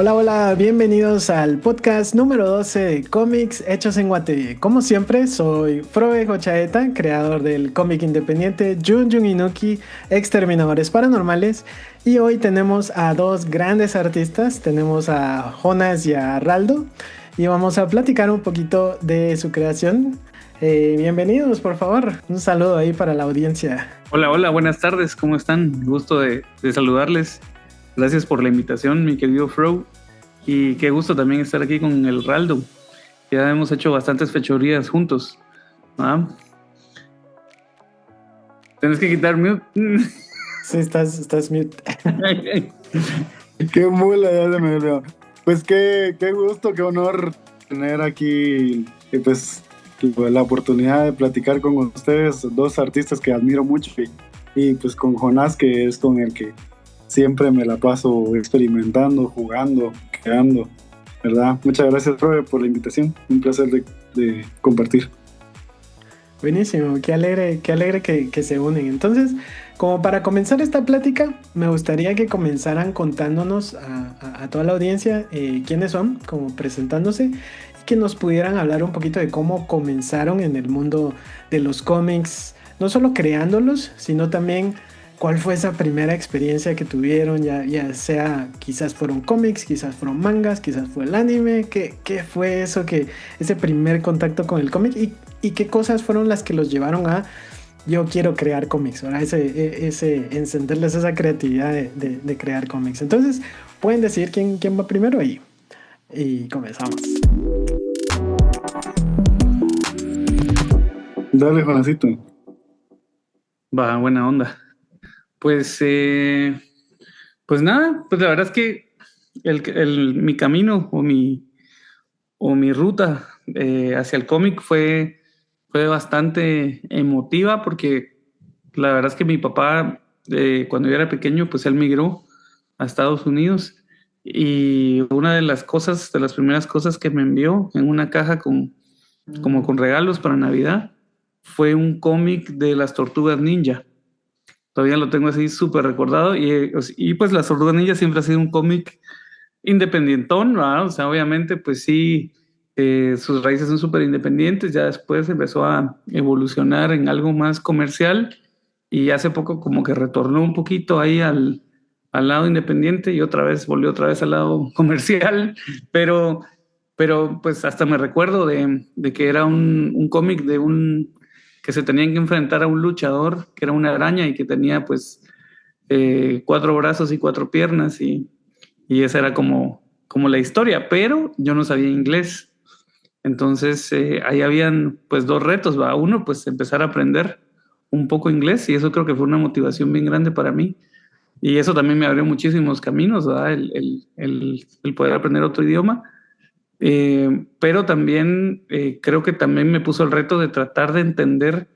Hola, hola, bienvenidos al podcast número 12 de cómics hechos en Guate. Como siempre, soy Frobe Jochaeta, creador del cómic independiente Jun Jun Inuki, Exterminadores Paranormales. Y hoy tenemos a dos grandes artistas, tenemos a Jonas y a Raldo, y vamos a platicar un poquito de su creación. Bienvenidos, por favor. Un saludo ahí para la audiencia. Hola, hola, buenas tardes, ¿cómo están? Gusto de saludarles. Gracias por la invitación, mi querido Fro. Y qué gusto también estar aquí con el Raldo. Ya hemos hecho bastantes fechorías juntos. ¿Ah? Tienes que quitar mute. Sí, estás mute. Qué mula, ya se me olvidó. Pues qué gusto, qué honor tener aquí pues la oportunidad de platicar con ustedes, dos artistas que admiro mucho, y pues con Jonás, que es con el que siempre me la paso experimentando, jugando, creando, ¿verdad? Muchas gracias, Robe, por la invitación. Un placer de compartir. Buenísimo, qué alegre que se unen. Entonces, como para comenzar esta plática, me gustaría que comenzaran contándonos a toda la audiencia quiénes son, como presentándose, y que nos pudieran hablar un poquito de cómo comenzaron en el mundo de los cómics, no solo creándolos, sino también cuál fue esa primera experiencia que tuvieron, ya sea quizás fueron cómics, quizás fueron mangas, quizás fue el anime, qué fue eso, ese primer contacto con el cómic y qué cosas fueron las que los llevaron a yo quiero crear cómics, ¿verdad? Ese encenderles esa creatividad de crear cómics. Entonces, pueden decir quién va primero y comenzamos. Dale, Jonasito. Va, buena onda. Pues nada, pues la verdad es que mi camino o mi ruta hacia el cómic fue bastante emotiva, porque la verdad es que mi papá, cuando yo era pequeño, pues él migró a Estados Unidos, y una de las primeras cosas que me envió en una caja como con regalos para Navidad fue un cómic de las Tortugas Ninja. Todavía lo tengo así súper recordado, y pues las Tortugas Ninja siempre ha sido un cómic independientón, ¿verdad? O sea, obviamente, pues sí, sus raíces son súper independientes. Ya después empezó a evolucionar en algo más comercial, y hace poco como que retornó un poquito ahí al lado independiente, y volvió otra vez al lado comercial, pero pues hasta me recuerdo de que era un cómic que se tenían que enfrentar a un luchador que era una araña y que tenía pues 4 brazos y 4 piernas, y esa era como la historia, pero yo no sabía inglés. Entonces ahí habían pues 2 retos, ¿va? Uno, pues empezar a aprender un poco inglés, y eso creo que fue una motivación bien grande para mí, y eso también me abrió muchísimos caminos, ¿verdad? El poder aprender otro idioma. Pero también creo que también me puso el reto de tratar de entender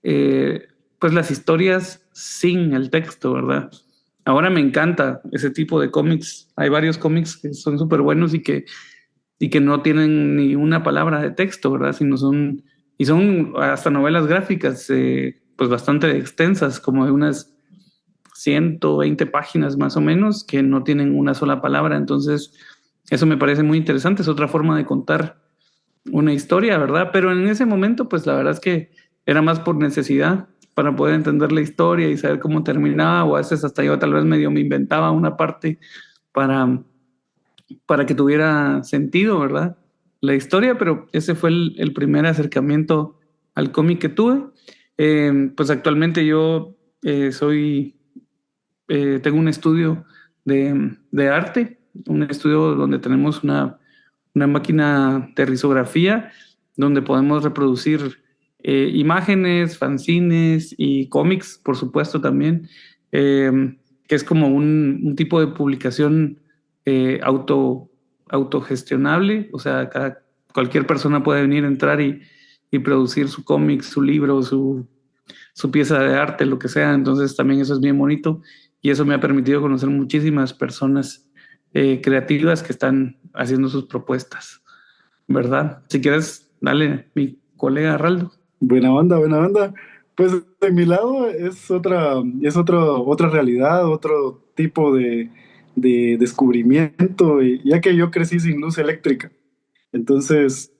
pues las historias sin el texto, ¿verdad? Ahora me encanta ese tipo de cómics. Hay varios cómics que son súper buenos y que no tienen ni una palabra de texto, ¿verdad? Son hasta novelas gráficas, pues bastante extensas, como de unas 120 páginas más o menos, que no tienen una sola palabra. Entonces, eso me parece muy interesante. Es otra forma de contar una historia, ¿verdad? Pero en ese momento, pues la verdad es que era más por necesidad, para poder entender la historia y saber cómo terminaba, o a veces hasta yo tal vez medio me inventaba una parte para que tuviera sentido, ¿verdad? La historia, pero ese fue el primer acercamiento al cómic que tuve. Pues actualmente yo tengo un estudio de arte, un estudio donde tenemos una máquina de risografía, donde podemos reproducir imágenes, fanzines y cómics, por supuesto también, que es como un tipo de publicación autogestionable. O sea, cualquier persona puede venir a entrar y producir su cómic, su libro, su pieza de arte, lo que sea. Entonces también eso es bien bonito, y eso me ha permitido conocer muchísimas personas creativas que están haciendo sus propuestas, ¿verdad? Si quieres, dale, mi colega Raldo. Buena onda, buena onda. Pues de mi lado es otra realidad, otro tipo de de descubrimiento, ya que yo crecí sin luz eléctrica. Entonces,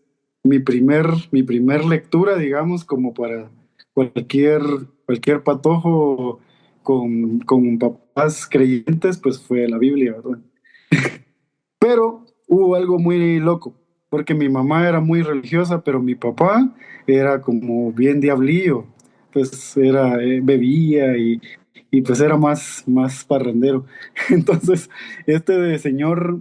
mi primer lectura, digamos, como para cualquier, cualquier patojo con papás creyentes, pues fue la Biblia, ¿verdad? Pero hubo algo muy loco, porque mi mamá era muy religiosa, pero mi papá era como bien diablillo, pues era, bebía y pues era más parrandero. Entonces, señor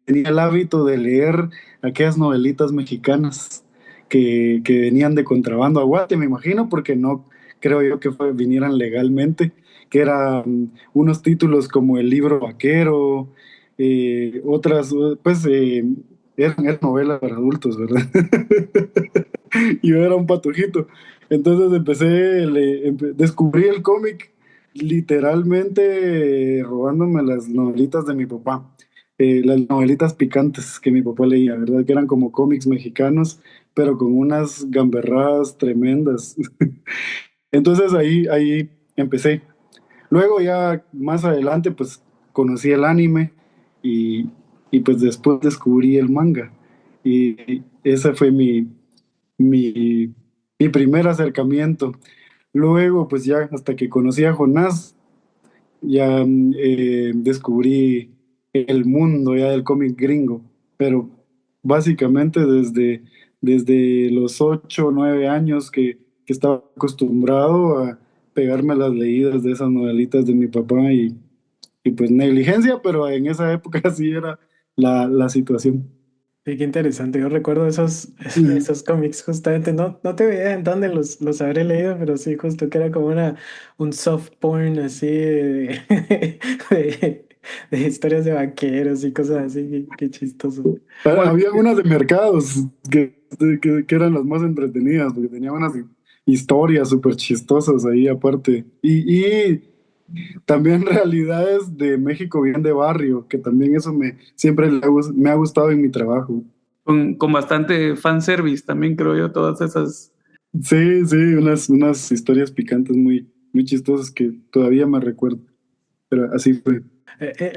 tenía el hábito de leer aquellas novelitas mexicanas que venían de contrabando a Guate, me imagino, porque no creo yo que vinieran legalmente, que eran unos títulos como El libro vaquero, otras, pues eran novelas para adultos, ¿verdad? Y yo era un patojito. Entonces descubrí el cómic literalmente robándome las novelitas de mi papá. Las novelitas picantes que mi papá leía, ¿verdad? Que eran como cómics mexicanos, pero con unas gamberradas tremendas. Entonces ahí empecé. Luego ya más adelante pues conocí el anime y, y pues después descubrí el manga. Y ese fue mi, mi primer acercamiento. Luego pues ya hasta que conocí a Jonás, ya descubrí el mundo ya del cómic gringo. Pero básicamente desde los 8 o 9 años que estaba acostumbrado a pegarme las leídas de esas novelitas de mi papá y pues negligencia, pero en esa época así era la situación. Sí, qué interesante. Yo recuerdo esos, Mm. esos cómics, justamente. No, no te veía en dónde los habré leído, pero sí, justo que era como un soft porn así de, de historias de vaqueros y cosas así. Qué chistoso. ¿Cuál? Había unas de mercados que eran las más entretenidas, porque tenían unas historias súper chistosas ahí aparte. Y también realidades de México bien de barrio, que también eso siempre me ha gustado en mi trabajo. Con bastante fanservice también, creo yo, todas esas. Sí, sí, unas historias picantes muy chistosas que todavía me recuerdo, pero así fue.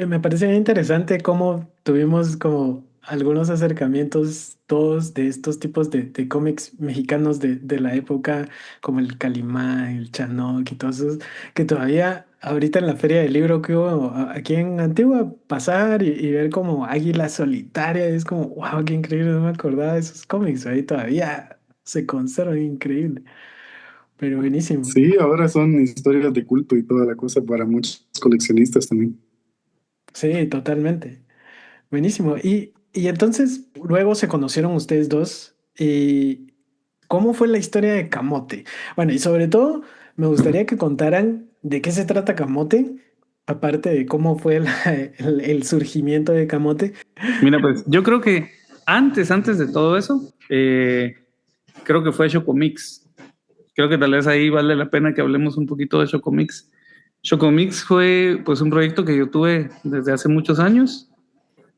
Me parece bien interesante cómo tuvimos como algunos acercamientos todos de estos tipos de cómics mexicanos de la época, como el Calimán, el Chanoc y todos esos, que todavía ahorita en la feria del libro que hubo aquí en Antigua, pasar y ver como Águila Solitaria, es como, wow, qué increíble, no me acordaba de esos cómics, ahí todavía se conservan, increíble, pero buenísimo. Sí, ahora son historias de culto y toda la cosa para muchos coleccionistas también. Sí, totalmente. Buenísimo. Y entonces, luego se conocieron ustedes dos. ¿Y cómo fue la historia de Camote? Bueno, y sobre todo, me gustaría que contaran de qué se trata Camote, aparte de cómo fue el surgimiento de Camote. Mira, pues yo creo que antes de todo eso, creo que fue Chocomix. Creo que tal vez ahí vale la pena que hablemos un poquito de Chocomix. Chocomix fue pues un proyecto que yo tuve desde hace muchos años,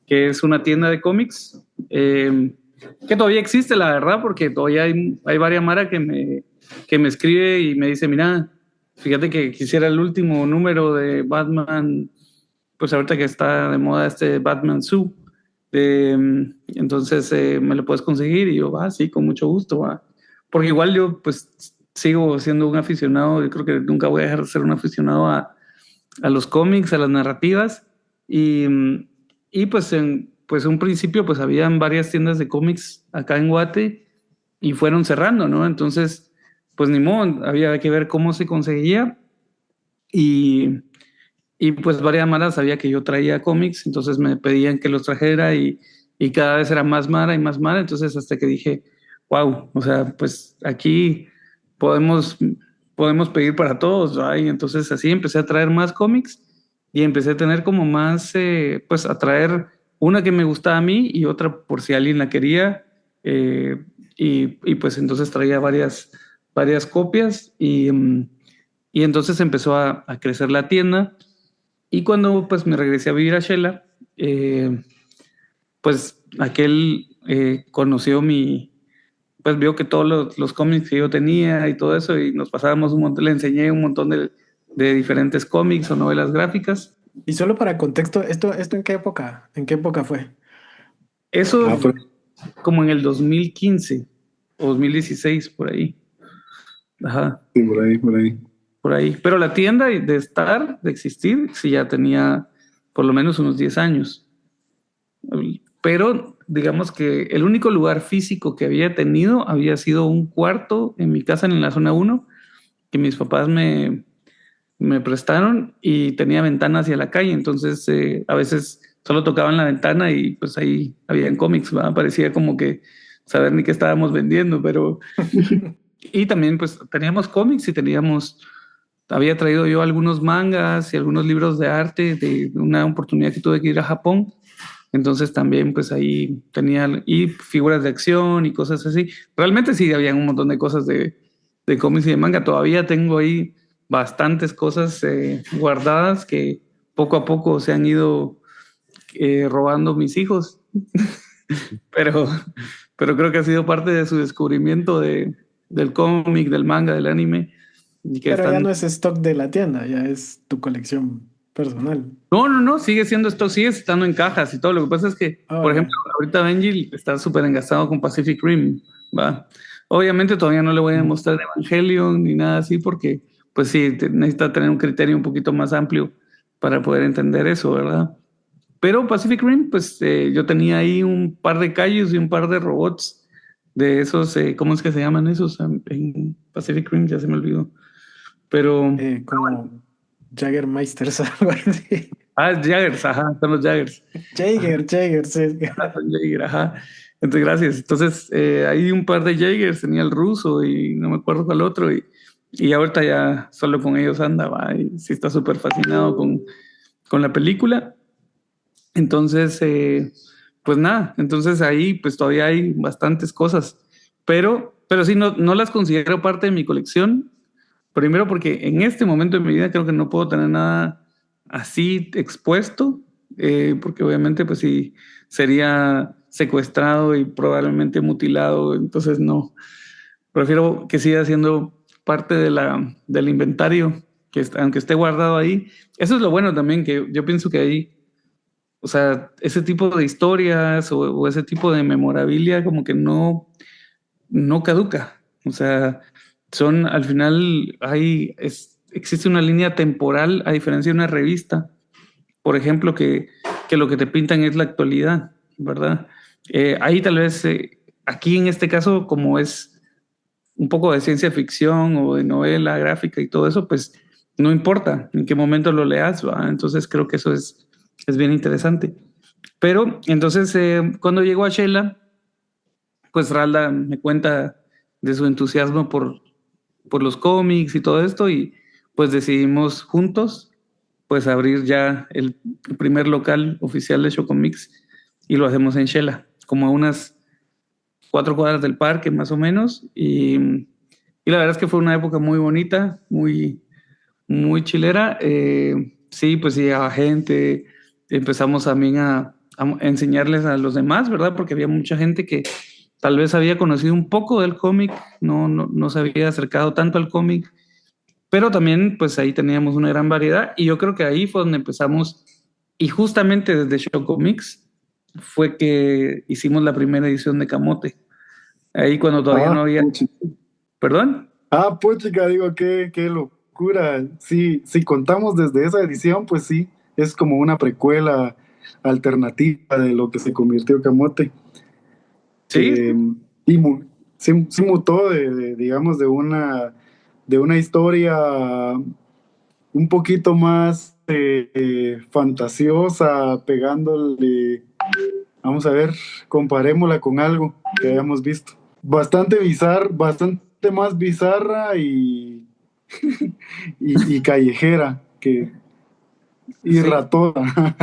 que es una tienda de cómics, que todavía existe, la verdad, porque todavía hay varias mara que me escribe y me dice, mira, fíjate que quisiera el último número de Batman, pues ahorita que está de moda este Batman Zoo, entonces me lo puedes conseguir y yo, va, sí, con mucho gusto, va. Porque igual yo pues sigo siendo un aficionado, yo creo que nunca voy a dejar de ser un aficionado a los cómics, a las narrativas y, y pues en pues un principio pues habían varias tiendas de cómics acá en Guate y fueron cerrando, ¿no? Entonces pues ni modo, había que ver cómo se conseguía y, y pues varias maras sabía que yo traía cómics, entonces me pedían que los trajera y cada vez era más mara, entonces hasta que dije, wow, o sea, pues aquí podemos, podemos pedir para todos, ¿verdad? Y entonces así empecé a traer más cómics y empecé a tener como más, pues a traer una que me gustaba a mí y otra por si alguien la quería, eh, y pues entonces traía varias copias y entonces empezó a crecer la tienda y cuando pues me regresé a vivir a Shela, pues aquel conoció pues vio que todos los cómics que yo tenía y todo eso y nos pasábamos un montón, le enseñé un montón de diferentes cómics o novelas gráficas Y solo para contexto, ¿esto en qué época fue? Eso Pero como en el 2015 o 2016, por ahí. Ajá, sí, por ahí, por ahí. por ahí. Pero la tienda de existir, sí ya tenía por lo menos unos 10 años. Pero digamos que el único lugar físico que había tenido había sido un cuarto en mi casa en la zona uno que mis papás me prestaron y tenía ventana hacia la calle. Entonces a veces solo tocaban la ventana y pues ahí habían cómics, ¿verdad? Parecía como que saber ni qué estábamos vendiendo, pero... Y también pues teníamos cómics y había traído yo algunos mangas y algunos libros de arte de una oportunidad que tuve que ir a Japón. Entonces también pues ahí tenía y figuras de acción y cosas así. Realmente sí, había un montón de cosas de cómics y de manga. Todavía tengo ahí bastantes cosas guardadas que poco a poco se han ido robando mis hijos. pero, pero creo que ha sido parte de su descubrimiento del cómic, del manga, del anime. Y que Pero ya están... no es stock de la tienda, ya es tu colección personal. No, no, no, sigue siendo esto, sigue estando en cajas y todo. Lo que pasa es que, Oh, por ejemplo, ya. ahorita Benji está súper engastado con Pacific Rim, ¿va? Obviamente todavía no le voy a mostrar Evangelion ni nada así porque, pues sí, necesita tener un criterio un poquito más amplio para poder entender eso, ¿verdad? Pero Pacific Rim, pues yo tenía ahí un par de callos y un par de robots de esos, ¿cómo es que se llaman esos en Pacific Rim? Ya se me olvidó. Pero, Como Jaggermeisters, algo así. Jaggers, ajá, son los Jaggers. Jaeger, sí. Son Jaeger, ajá. Entonces, gracias. Entonces, hay un par de Jaegers, tenía el ruso y no me acuerdo cuál otro, y ahorita ya solo con ellos anda, va, y sí está súper fascinado con la película. Entonces, pues nada, entonces ahí pues todavía hay bastantes cosas, pero sí, no las considero parte de mi colección. Primero porque en este momento de mi vida creo que no puedo tener nada así expuesto, porque obviamente pues sí sería secuestrado y probablemente mutilado, entonces no, prefiero que siga siendo parte del inventario, aunque esté guardado ahí. Eso es lo bueno también, que yo pienso que ahí, o sea, ese tipo de historias o ese tipo de memorabilia como que no caduca. O sea, son al final existe una línea temporal a diferencia de una revista, por ejemplo, que lo que te pintan es la actualidad, ¿verdad? Ahí tal vez, aquí en este caso, como es un poco de ciencia ficción o de novela gráfica y todo eso, pues no importa en qué momento lo leas, ¿va? Entonces creo que eso es bien interesante. Pero entonces, cuando llegó a Shela, pues Ralda me cuenta de su entusiasmo por los cómics y todo esto y pues decidimos juntos pues abrir ya el primer local oficial de Shocomics y lo hacemos en Shela, como a unas 4 cuadras del parque más o menos y la verdad es que fue una época muy bonita, muy chilera. Sí, pues llegaba gente, empezamos también a enseñarles a los demás, ¿verdad? Porque había mucha gente que tal vez había conocido un poco del cómic, no se había acercado tanto al cómic, pero también pues ahí teníamos una gran variedad y yo creo que ahí fue donde empezamos y justamente desde Show Comics fue que hicimos la primera edición de Camote. Ahí cuando todavía no Ah, había... ¿Perdón? puchica, digo, qué locura. Sí, si contamos desde esa edición, pues sí, es como una precuela alternativa de lo que se convirtió Camote. Sí, Eh, y sí mutó digamos, de una historia un poquito más fantasiosa, pegándole, vamos a ver, comparémosla con algo que hayamos visto. Bastante más bizarra y callejera y sí. ratona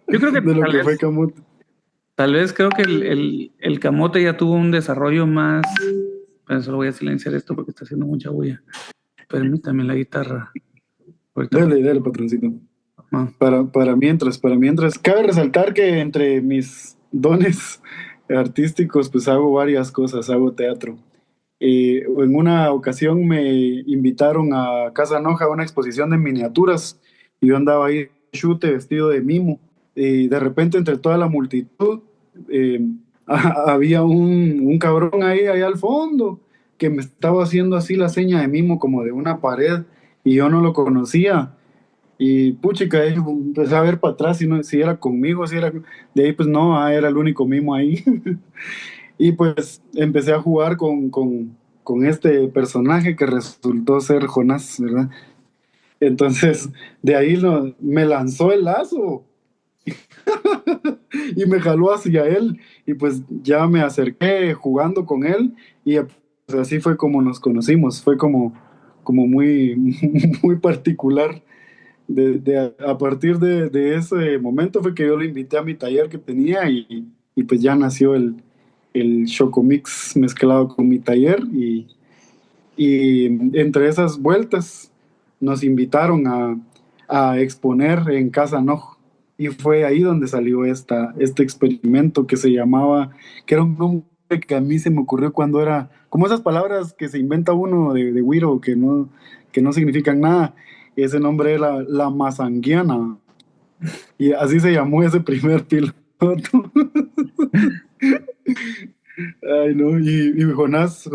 Yo creo que de lo que fue Camote. tal vez creo que el camote ya tuvo un desarrollo más. Pero solo voy a silenciar esto porque está haciendo mucha bulla. Permítame la guitarra. Ahorita. Dale, patroncito. Ah, Para mientras, cabe resaltar que entre mis dones artísticos, pues hago varias cosas, hago teatro. En una ocasión me invitaron a Casa Noja a una exposición de miniaturas y yo andaba ahí chute vestido de Mimo. Y de repente entre toda la multitud había un cabrón ahí al fondo que me estaba haciendo así la seña de Mimo como de una pared y yo no lo conocía. Y puchica, empecé a ver para atrás si era conmigo, si era... De ahí pues no, era el único Mimo ahí. Y pues empecé a jugar con este personaje que resultó ser Jonás, ¿verdad? Entonces, de ahí me lanzó el lazo y me jaló hacia él. Y pues ya me acerqué jugando con él y pues, así fue como nos conocimos. Fue como muy, muy particular. A partir de ese momento fue que yo lo invité a mi taller que tenía y pues ya nació el Chocomix mezclado con mi taller y entre esas vueltas nos invitaron a exponer en Casa Noj y fue ahí donde salió este experimento que se llamaba, que era un nombre que a mí se me ocurrió cuando era, como esas palabras que se inventa uno de Wiro que no significan nada. Ese nombre era La Mazanguiana y así se llamó ese primer piloto. Ay, no, y Jonás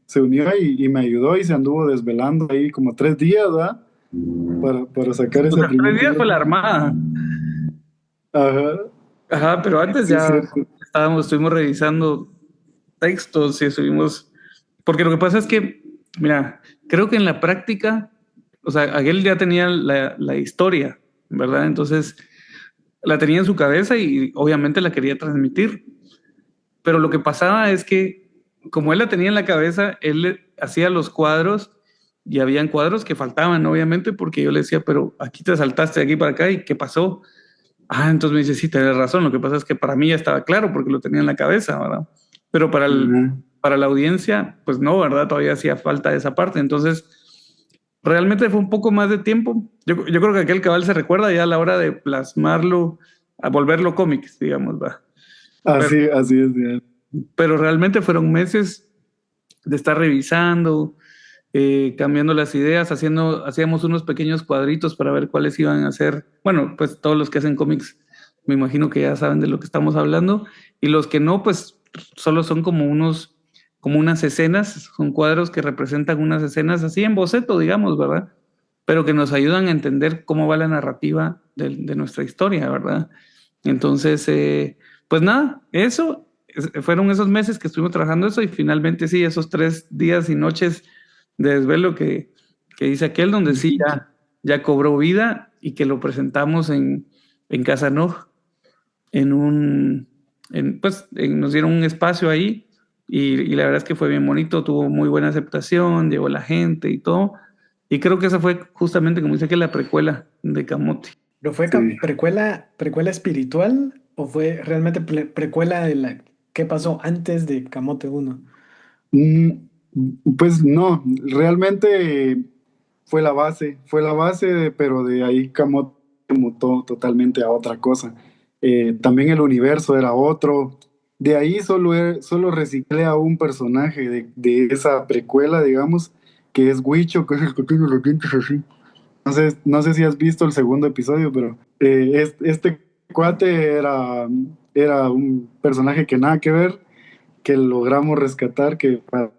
se unió y me ayudó y se anduvo desvelando ahí como 3 días, ¿verdad? Para sacar O ese sea, primer 3 días fue piloto. la armada. Ajá, Ajá, pero antes sí, es ya cierto. estuvimos revisando textos y estuvimos... Porque lo que pasa es que, mira, creo que en la práctica, o sea, aquel ya tenía la historia, ¿verdad? Entonces, la tenía en su cabeza y obviamente la quería transmitir. Pero lo que pasaba es que, como él la tenía en la cabeza, él hacía los cuadros y habían cuadros que faltaban, obviamente, porque yo le decía, pero aquí te saltaste de aquí para acá y ¿qué pasó? Ah, entonces me dice, sí, tienes razón, lo que pasa es que para mí ya estaba claro porque lo tenía en la cabeza, ¿verdad? Pero Ajá. para la audiencia, pues no, ¿verdad? Todavía hacía falta esa parte. Entonces, realmente fue un poco más de tiempo. Yo creo que aquel cabal se recuerda ya a la hora de plasmarlo, a volverlo cómics, digamos, va. Pero, Así es, ya. pero realmente fueron meses de estar revisando, cambiando las ideas, hacíamos unos pequeños cuadritos para ver cuáles iban a ser. Bueno, pues todos los que hacen cómics, me imagino que ya saben de lo que estamos hablando, y los que no, pues solo son como unas escenas, son cuadros que representan unas escenas así en boceto, digamos, ¿verdad? Pero que nos ayudan a entender cómo va la narrativa de nuestra historia, ¿verdad? Entonces, pues nada, fueron esos meses que estuvimos trabajando eso y finalmente sí, esos 3 días y noches de desvelo que dice aquel, donde sí ya cobró vida y que lo presentamos en Casa Noj, nos dieron un espacio ahí y la verdad es que fue bien bonito, tuvo muy buena aceptación, llegó la gente y todo. Y creo que esa fue justamente, como dice que la precuela de Camote. ¿Pero fue Sí. precuela espiritual o fue realmente precuela de la qué pasó antes de Camote uno? Mm, pues no, realmente fue la base, pero de ahí Camote mutó totalmente a otra cosa. También el universo era otro. De ahí solo reciclé a un personaje de esa precuela, digamos, que es Huicho, que es el que tiene los dientes así. No sé si has visto el segundo episodio, pero este cuate era un personaje que nada que ver, que logramos rescatar que para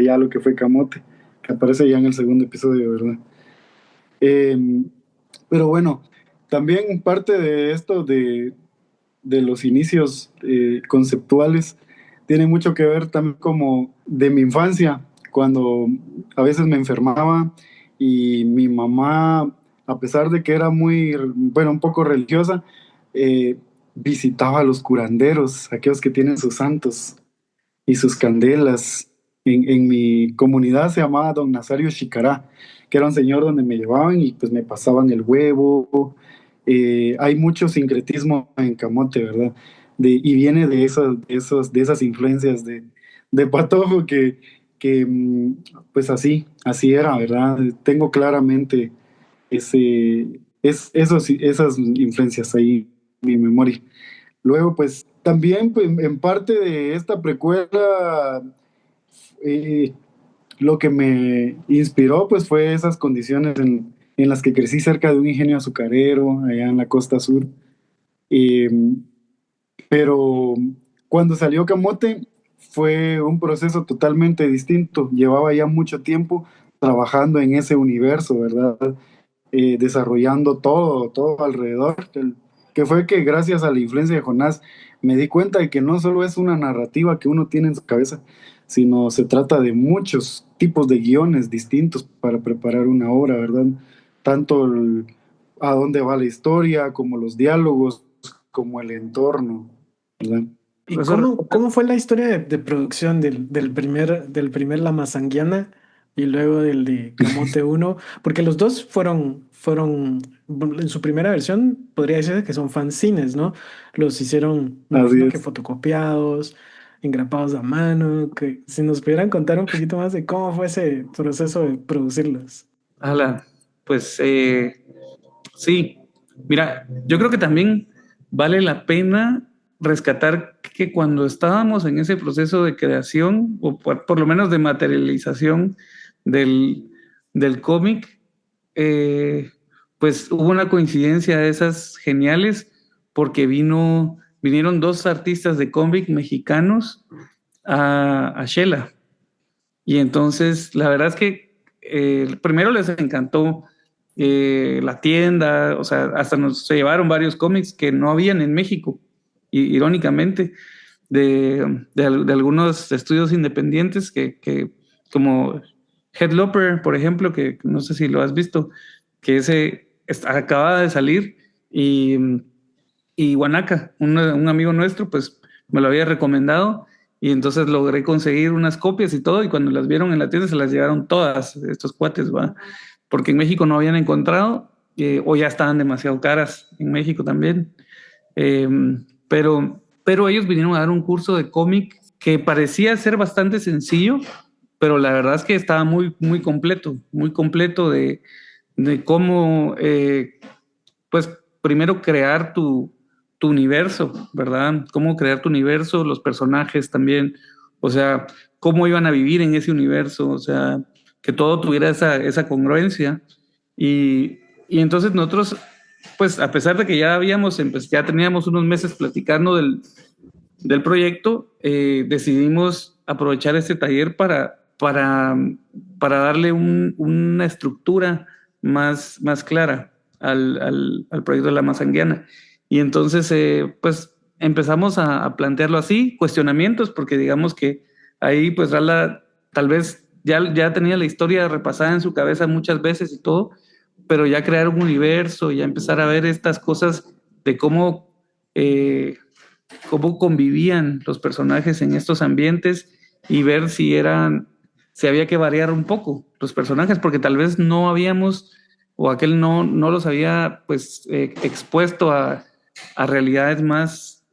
ya lo que fue Camote, que aparece ya en el segundo episodio, ¿verdad? Eh, pero bueno, también parte de esto de los inicios conceptuales tiene mucho que ver también como de mi infancia, cuando a veces me enfermaba y mi mamá, a pesar de que era bueno, un poco religiosa, visitaba a los curanderos, aquellos que tienen sus santos y sus candelas. En mi comunidad se llamaba Don Nazario Chicará, que era un señor donde me llevaban y pues me pasaban el huevo. Hay mucho sincretismo en Camote, ¿verdad? Y viene de esas influencias de Patojo que pues así era, ¿verdad? Tengo claramente esas influencias ahí en mi memoria. Luego, pues también pues, en parte de esta precuela, eh, lo que me inspiró pues fue esas condiciones en las que crecí cerca de un ingenio azucarero, allá en la costa sur. Eh, pero cuando salió Camote fue un proceso totalmente distinto. Llevaba ya mucho tiempo trabajando en ese universo, ¿verdad? Desarrollando todo alrededor. Que fue que gracias a la influencia de Jonás me di cuenta de que no solo es una narrativa que uno tiene en su cabeza, sino se trata de muchos tipos de guiones distintos para preparar una obra, ¿verdad? Tanto a dónde va la historia, como los diálogos, como el entorno, ¿verdad? ¿Y Profesor, cómo fue la historia de producción del primer La Mazanguiana y luego del de Camote uno? Porque los dos fueron, en su primera versión, podría decirse que son fanzines, ¿no? Los hicieron, me Así imagino que es. fotocopiados, engrapados a mano, que si nos pudieran contar un poquito más de cómo fue ese proceso de producirlos. ala, pues sí, mira, yo creo que también vale la pena rescatar que cuando estábamos en ese proceso de creación, o por lo menos de materialización del, del cómic, eh, pues hubo una coincidencia de esas geniales, porque vinieron dos artistas de cómic mexicanos a Shela. Y entonces, la verdad es que primero les encantó la tienda, o sea, hasta se llevaron varios cómics que no habían en México, irónicamente, de algunos estudios independientes como Headloper, por ejemplo, que no sé si lo has visto, que acaba de salir, y Wanaka, un amigo nuestro, pues me lo había recomendado. Y entonces logré conseguir unas copias y todo, y cuando las vieron en la tienda se las llevaron todas, estos cuates, ¿va? Porque en México no habían encontrado, o ya estaban demasiado caras en México también. Eh, pero ellos vinieron a dar un curso de cómic que parecía ser bastante sencillo, pero la verdad es que estaba muy completo de cómo, pues, primero crear tu universo, ¿verdad? Cómo crear tu universo, los personajes también, o sea, cómo iban a vivir en ese universo, o sea, que todo tuviera esa congruencia. Y entonces nosotros, pues, a pesar de que ya teníamos unos meses platicando del proyecto, decidimos aprovechar este taller para darle una estructura más clara al proyecto de la Mazanguiana. Y entonces, pues empezamos a plantearlo así, cuestionamientos, porque digamos que ahí pues Rala tal vez ya tenía la historia repasada en su cabeza muchas veces y todo, pero ya crear un universo, ya empezar a ver estas cosas de cómo convivían los personajes en estos ambientes, y ver si había que variar un poco los personajes, porque tal vez no habíamos, o aquel no los había pues expuesto a realidades más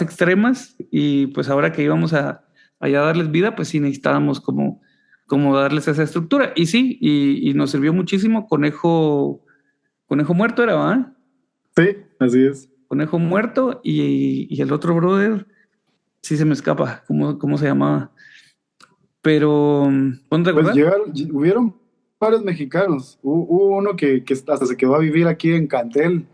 extremas, y pues ahora que íbamos a darles vida, pues sí necesitábamos como darles esa estructura. Y sí, y nos sirvió muchísimo. Conejo Muerto era, ¿verdad? Sí, así es. Conejo Muerto, y el otro brother, sí se me escapa cómo se llamaba. Pero, ¿no te Pues acuerdas? hubieron varios mexicanos. Hubo uno que hasta se quedó a vivir aquí en Cantel.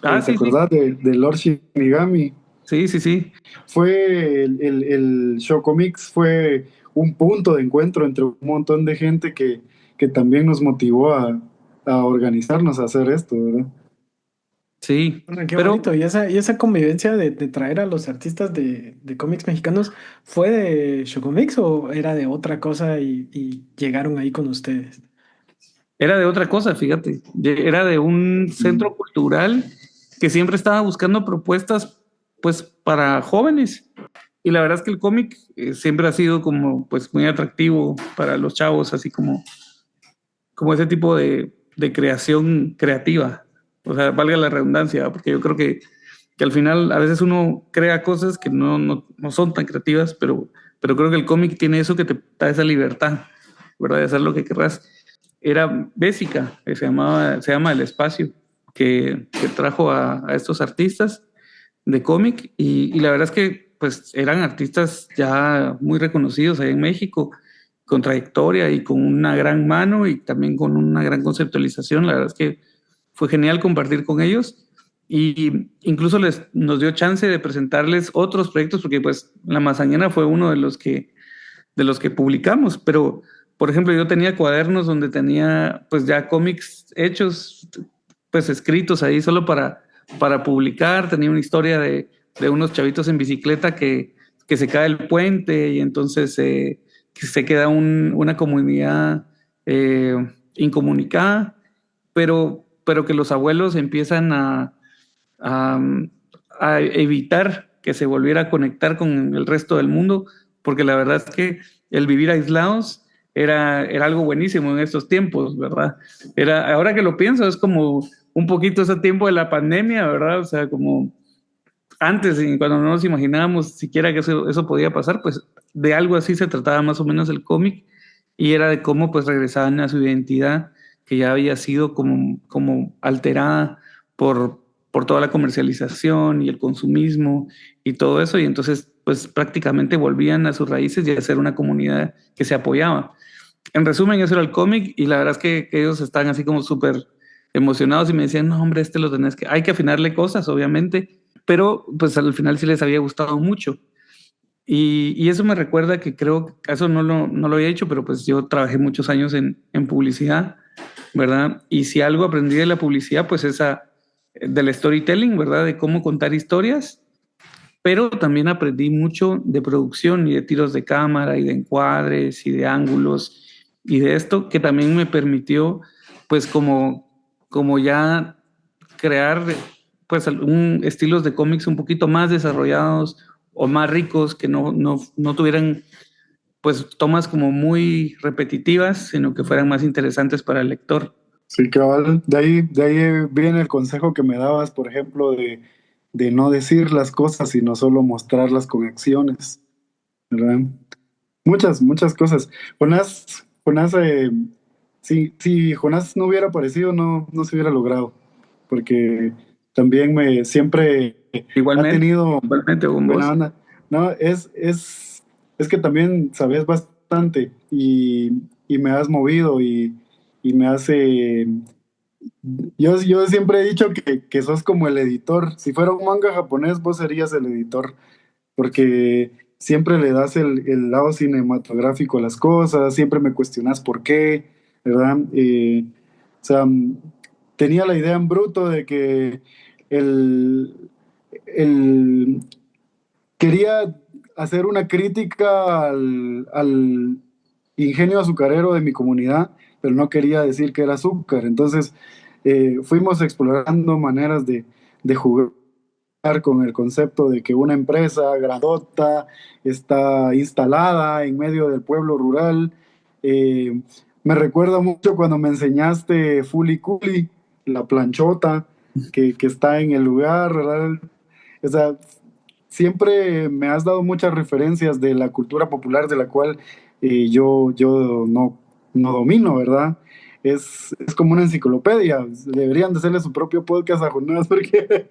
Ah, ¿Te sí, sí, acordás de Lord Shinigami? sí, sí, sí. Fue el Shocomix fue un punto de encuentro entre un montón de gente que también nos motivó a organizarnos a hacer esto, ¿verdad? Sí, Ah, qué pero bonito. ¿Y esa convivencia de traer a los artistas de cómics mexicanos fue de Chocomix o era de otra cosa y llegaron ahí con ustedes? era de otra cosa, fíjate. Era de un Mm. centro cultural que siempre estaba buscando propuestas, pues, para jóvenes. Y la verdad es que el cómic siempre ha sido como, pues, muy atractivo para los chavos, así como ese tipo de creación creativa. O sea, valga la redundancia, porque yo creo que al final a veces uno crea cosas que no son tan creativas, pero creo que el cómic tiene eso que te da esa libertad, ¿verdad? De hacer lo que querrás. Era Bésica, que se llama El Espacio, que trajo a estos artistas de cómic, y la verdad es que pues eran artistas ya muy reconocidos ahí en México, con trayectoria y con una gran mano y también con una gran conceptualización. La verdad es que fue genial compartir con ellos y incluso nos dio chance de presentarles otros proyectos porque pues La Mazañana fue uno de los que publicamos, pero por ejemplo yo tenía cuadernos donde tenía pues ya cómics hechos, pues escritos ahí solo para publicar, tenía una historia de unos chavitos en bicicleta que se cae el puente y entonces que se queda una comunidad incomunicada, pero que los abuelos empiezan a, a evitar que se volviera a conectar con el resto del mundo, porque la verdad es que el vivir aislados era algo buenísimo en estos tiempos, ¿verdad? Ahora que lo pienso, es como un poquito ese tiempo de la pandemia, ¿verdad? O sea, como antes, cuando no nos imaginábamos siquiera que eso podía pasar, pues de algo así se trataba más o menos el cómic y era de cómo pues regresaban a su identidad que ya había sido como alterada por toda la comercialización y el consumismo y todo eso, y entonces pues prácticamente volvían a sus raíces y a ser una comunidad que se apoyaba. En resumen, eso era el cómic y la verdad es que ellos estaban así como súper emocionados y me decían, no hombre, lo tenés hay que afinarle cosas, obviamente, pero pues al final sí les había gustado mucho. Y eso me recuerda que creo, eso no lo había hecho, pero pues yo trabajé muchos años en publicidad, ¿verdad? Y si algo aprendí de la publicidad, pues del storytelling, ¿verdad? De cómo contar historias, pero también aprendí mucho de producción y de tiros de cámara y de encuadres y de ángulos y de esto que también me permitió, pues como ya crear pues estilos de cómics un poquito más desarrollados o más ricos, que no tuvieran pues tomas como muy repetitivas, sino que fueran más interesantes para el lector. Sí, cabal, de ahí viene el consejo que me dabas, por ejemplo, de no decir las cosas, sino solo mostrarlas con acciones, ¿verdad? Muchas cosas. Jonás, si Jonás no hubiera aparecido, no se hubiera logrado, porque también siempre ha tenido Igualmente con buena vos. onda. No, es que también sabes bastante y me has movido y me hace... Yo siempre he dicho que sos como el editor. Si fuera un manga japonés, vos serías el editor, porque siempre le das el lado cinematográfico a las cosas, siempre me cuestionas por qué, ¿verdad? O sea, tenía la idea en bruto de que el, el- quería hacer una crítica al ingenio azucarero de mi comunidad, pero no quería decir que era azúcar. Entonces, fuimos explorando maneras de jugar con el concepto de que una empresa grandota está instalada en medio del pueblo rural. Eh, Me recuerda mucho cuando me enseñaste Fuli Culi, la planchota que está en el lugar, ¿verdad? O sea, siempre me has dado muchas referencias de la cultura popular de la cual yo no domino, ¿verdad? Es como una enciclopedia. Deberían de hacerle su propio podcast a Jonás porque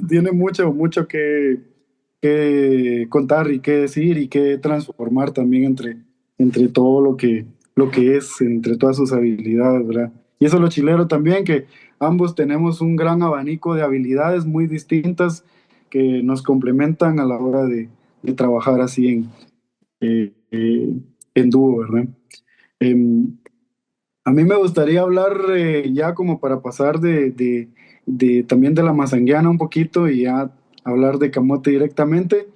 tiene mucho que contar y que decir y que transformar también entre todo lo que es, entre todas sus habilidades, ¿verdad? Y eso es lo chilero también, que ambos tenemos un gran abanico de habilidades muy distintas que nos complementan a la hora de trabajar así eh, eh, en dúo, ¿verdad? Em, a mí me gustaría hablar ya como para pasar también de la mazanguiana un poquito y ya hablar de camote directamente.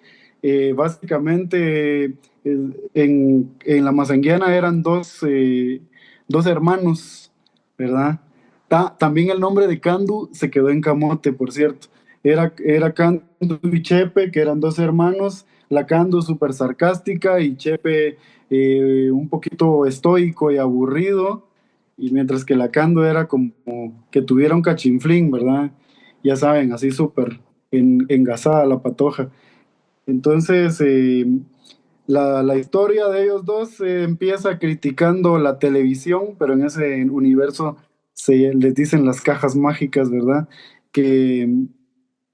Básicamente en la mazanguiana eran dos hermanos, ¿verdad? También el nombre de Candu se quedó en camote, por cierto. Era Candu y Chepe, que eran dos hermanos. La Candu súper sarcástica y Chepe un poquito estoico y aburrido, y mientras que la Cando era como que tuviera un cachinflín, ¿verdad? Ya saben, así súper engasada la patoja. Entonces, la historia de ellos dos empieza criticando la televisión, pero en ese universo se les dicen las cajas mágicas, ¿verdad? Que,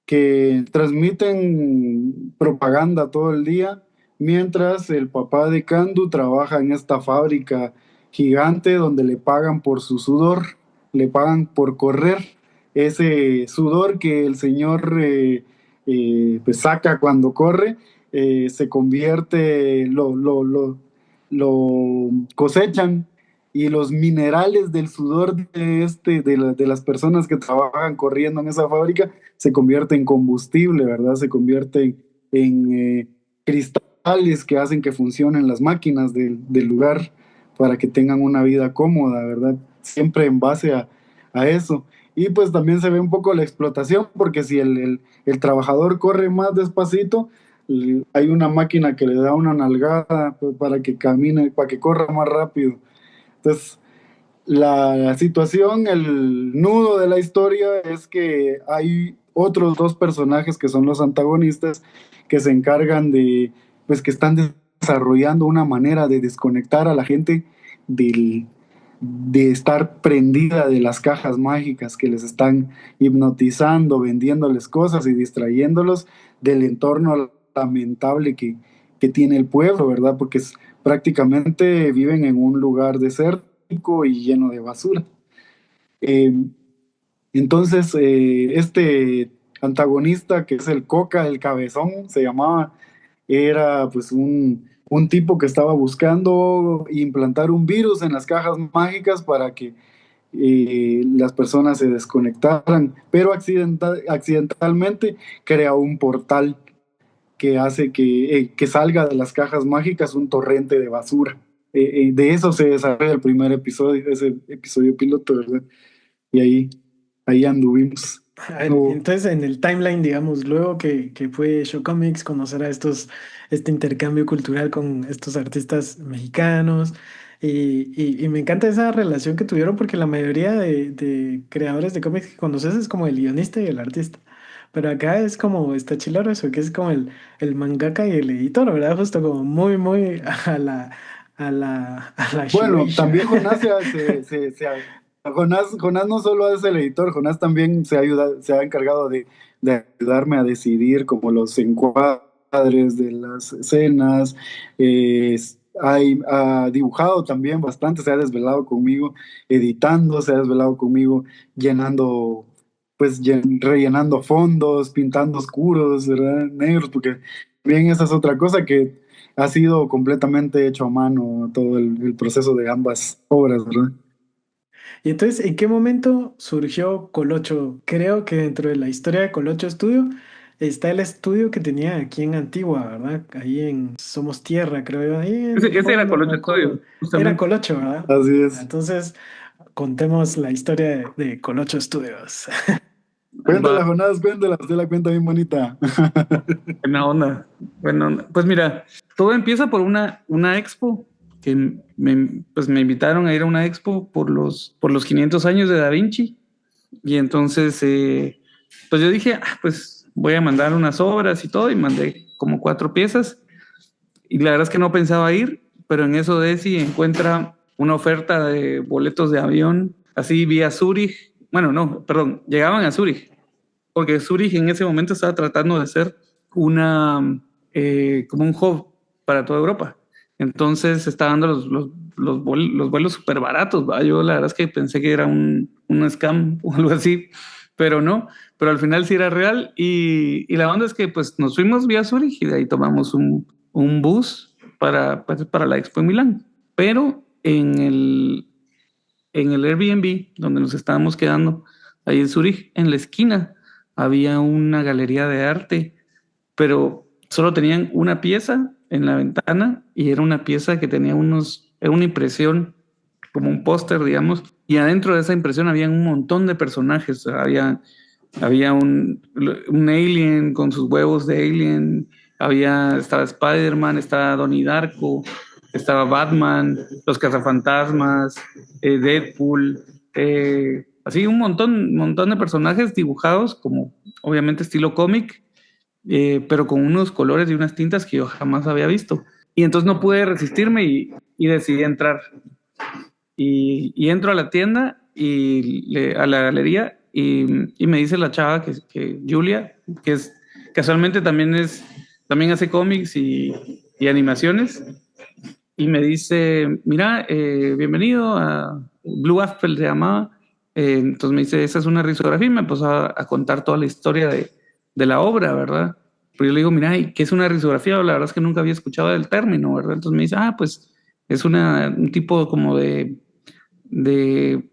que transmiten propaganda todo el día, mientras el papá de Candu trabaja en esta fábrica gigante donde le pagan por su sudor, le pagan por correr ese sudor que el señor pues saca cuando corre, se convierte, lo cosechan y los minerales del sudor de las personas que trabajan corriendo en esa fábrica se convierten en combustible, ¿verdad? Se convierten en cristales que hacen que funcionen las máquinas del lugar para que tengan una vida cómoda, ¿verdad? Siempre en base a eso. Y pues también se ve un poco la explotación, porque si el trabajador corre más despacito, hay una máquina que le da una nalgada pues, para que camine, para que corra más rápido. Entonces, la situación, el nudo de la historia es que hay otros dos personajes que son los antagonistas que se encargan de, pues que están desarrollando una manera de desconectar a la gente de estar prendida de las cajas mágicas que les están hipnotizando, vendiéndoles cosas y distrayéndolos del entorno lamentable que tiene el pueblo, ¿verdad? Porque prácticamente viven en un lugar desértico y lleno de basura. Eh, entonces, este antagonista, que es el Coca, el cabezón, se llamaba, era pues un tipo que estaba buscando implantar un virus en las cajas mágicas para que las personas se desconectaran, pero accidentalmente crea un portal que hace que salga de las cajas mágicas un torrente de basura. De eso se desarrolla el primer episodio, ese episodio piloto, ¿verdad? Y ahí anduvimos. Entonces, en el timeline, digamos, luego que fue Show Comics, conocer a este intercambio cultural con estos artistas mexicanos, y me encanta esa relación que tuvieron porque la mayoría de creadores de cómics que conoces es como el guionista y el artista. Pero acá es como, está chilero eso, que es como el mangaka y el editor, ¿verdad? Justo como muy, muy a la Bueno, Shueisha. también Jonás Jonás no solo es el editor, Jonás también se ha encargado de ayudarme a decidir como los encuadres de las escenas. Ha dibujado también bastante, se ha desvelado conmigo editando, se ha desvelado conmigo llenando, pues rellenando fondos, pintando oscuros, ¿verdad? Negros, porque bien esa es otra cosa que ha sido completamente hecho a mano todo el proceso de ambas obras, ¿verdad? Y entonces, ¿en qué momento surgió Colocho? Creo que dentro de la historia de Colocho Studio está el estudio que tenía aquí en Antigua, ¿verdad? Ahí en Somos Tierra, creo yo. Ahí en el Ese era fondo, no me Colocho acuerdo. Studio, Era justamente. Colocho, ¿verdad? Así es. Entonces, contemos la historia de Colocho Studios. Va, Cuéntala, Jonás, cuéntala, usted la cuenta bien bonita. buena onda. Buena onda. Pues mira, todo empieza por una expo que pues me invitaron a ir a una expo por los 500 años de Da Vinci. Y entonces, pues yo dije, pues voy a mandar unas obras y todo, y mandé como 4 piezas. Y la verdad es que no pensaba ir, pero en eso Desi encuentra una oferta de boletos de avión, así vía Zurich. Bueno, no, perdón, llegaban a Zurich, porque Zurich en ese momento estaba tratando de ser como un hub para toda Europa. Entonces está dando los vuelos súper baratos. ¿Va? Yo la verdad es que pensé que era un scam o algo así, pero no. Pero al final sí era real. Y la onda es que pues nos fuimos vía Zurich y de ahí tomamos un bus para la Expo en Milán. Pero en el Airbnb donde nos estábamos quedando, ahí en Zurich, en la esquina, había una galería de arte, pero solo tenían una pieza en la ventana y era una pieza que tenía era una impresión, como un póster, digamos, y adentro de esa impresión había un montón de personajes. Había un alien con sus huevos de alien, estaba Spider-Man, estaba Donnie Darko, estaba Batman, los cazafantasmas, Deadpool, así un montón de personajes dibujados como obviamente estilo cómic, pero con unos colores y unas tintas que yo jamás había visto. Y entonces no pude resistirme y decidí entrar. Y entro a la tienda a la galería y me dice la chava que Julia, que es casualmente también hace cómics y y animaciones. Y me dice, mira, bienvenido a Blue Apple, se llamaba. Entonces me dice, esa es una risografía, y me empezó a contar toda la historia de la obra, ¿verdad? Pero yo le digo, mira, ¿y qué es una risografía? La verdad es que nunca había escuchado del término, ¿verdad? Entonces me dice, pues es un tipo como de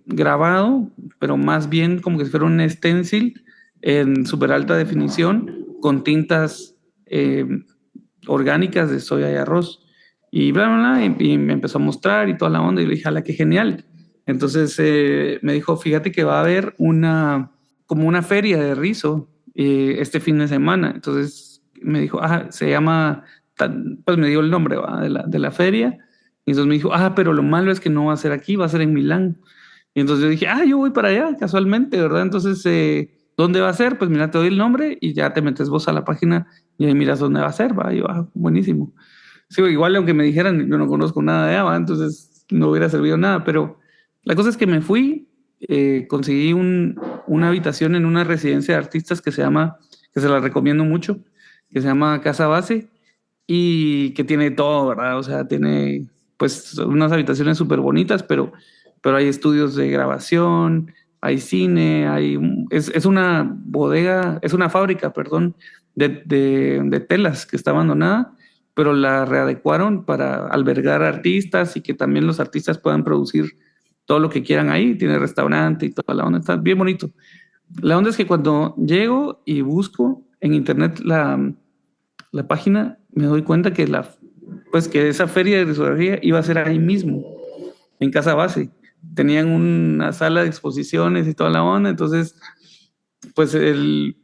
grabado, pero más bien como que si fuera un stencil en súper alta definición con tintas orgánicas de soya y arroz. Y bla, bla, bla, y me empezó a mostrar y toda la onda, y le dije, ¡hala, qué genial! Entonces me dijo, fíjate que va a haber como una feria de rizo este fin de semana. Entonces me dijo, se llama, pues me dio el nombre, ¿va? De la feria. Y entonces me dijo, pero lo malo es que no va a ser aquí, va a ser en Milán. Y entonces yo dije, yo voy para allá, casualmente, ¿verdad? Entonces, ¿dónde va a ser? Pues mira, te doy el nombre y ya te metes vos a la página y ahí miras dónde va a ser, ¿va? Y yo, buenísimo. Sí, igual aunque me dijeran, yo no conozco nada de ABA, entonces no hubiera servido nada, pero la cosa es que me fui, conseguí una habitación en una residencia de artistas que se la recomiendo mucho, que se llama Casa Base, y que tiene todo, ¿verdad? O sea, tiene pues unas habitaciones súper bonitas, pero hay estudios de grabación, hay cine, es una bodega, es una fábrica, perdón, de telas que está abandonada, pero la readecuaron para albergar artistas y que también los artistas puedan producir todo lo que quieran ahí. Tiene restaurante y toda la onda, está bien bonito. La onda es que cuando llego y busco en internet la página, me doy cuenta que que esa feria de risografía iba a ser ahí mismo, en Casa Base. Tenían una sala de exposiciones y toda la onda, entonces pues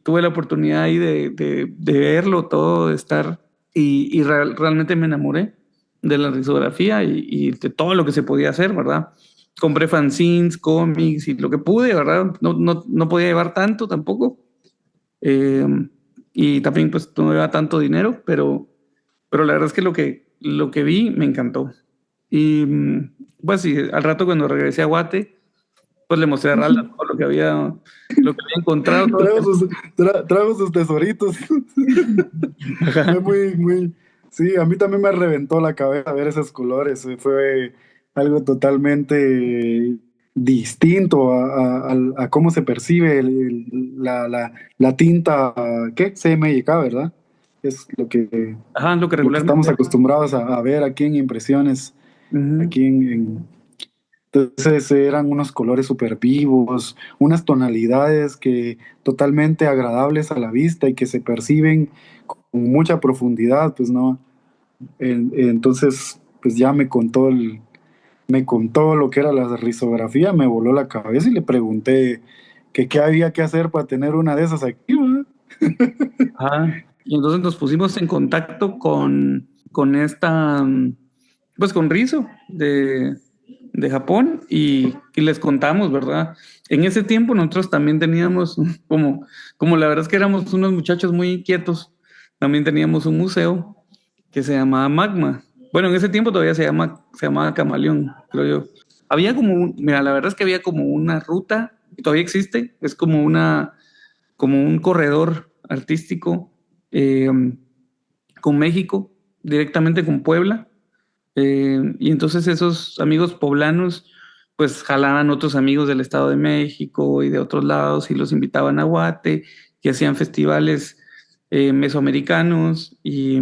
tuve la oportunidad ahí de verlo todo, de estar, y realmente me enamoré de la risografía y de todo lo que se podía hacer, ¿verdad? Compré fanzines, cómics y lo que pude, ¿verdad? No podía llevar tanto tampoco. Y también pues no llevaba tanto dinero, pero la verdad es que lo que vi me encantó. Y pues sí, al rato cuando regresé a Guate, pues le mostré a Ralda todo lo que había encontrado. Trajo sus tesoritos. Fue muy. Sí, a mí también me reventó la cabeza ver esos colores. Fue algo totalmente distinto a cómo se percibe la tinta, ¿qué? CMYK, ¿verdad? Es lo que Lo que lo que estamos regularmente. acostumbrados a ver aquí en impresiones, Ujú. aquí entonces eran unos colores súper vivos, unas tonalidades que totalmente agradables a la vista y que se perciben con mucha profundidad, pues no. Entonces, pues ya me contó lo que era la risografía, me voló la cabeza y le pregunté que qué había que hacer para tener una de esas aquí, ¿verdad? Y entonces nos pusimos en contacto con esta, pues con Rizo de Japón y les contamos, ¿verdad? En ese tiempo nosotros también teníamos, como la verdad es que éramos unos muchachos muy inquietos, también teníamos un museo que se llamaba Magma. Bueno, en ese tiempo todavía se llamaba Camaleón, creo yo. Había mira, la verdad es que había como una ruta, todavía existe, es como un corredor artístico eh, con México, directamente con Puebla. Y entonces esos amigos poblanos pues jalaban otros amigos del Estado de México y de otros lados y los invitaban a Guate, que hacían festivales mesoamericanos y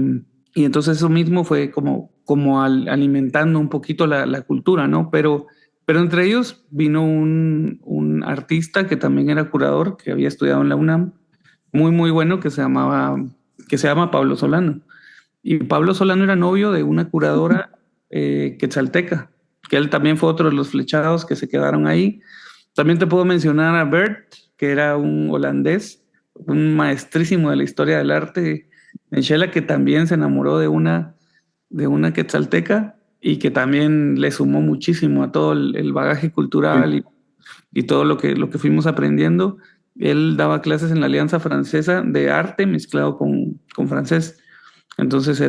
entonces eso mismo fue como alimentando un poquito la cultura, ¿no? Pero entre ellos vino un artista que también era curador, que había estudiado en la UNAM, muy, muy bueno, que se llama Pablo Solano. Y Pablo Solano era novio de una curadora quetzalteca, que él también fue otro de los flechados que se quedaron ahí. También te puedo mencionar a Bert, que era un holandés, un maestrísimo de la historia del arte en Shela, que también se enamoró de una quetzalteca y que también le sumó muchísimo a todo el bagaje cultural y todo lo que fuimos aprendiendo. Él daba clases en la Alianza Francesa de arte mezclado con francés. Entonces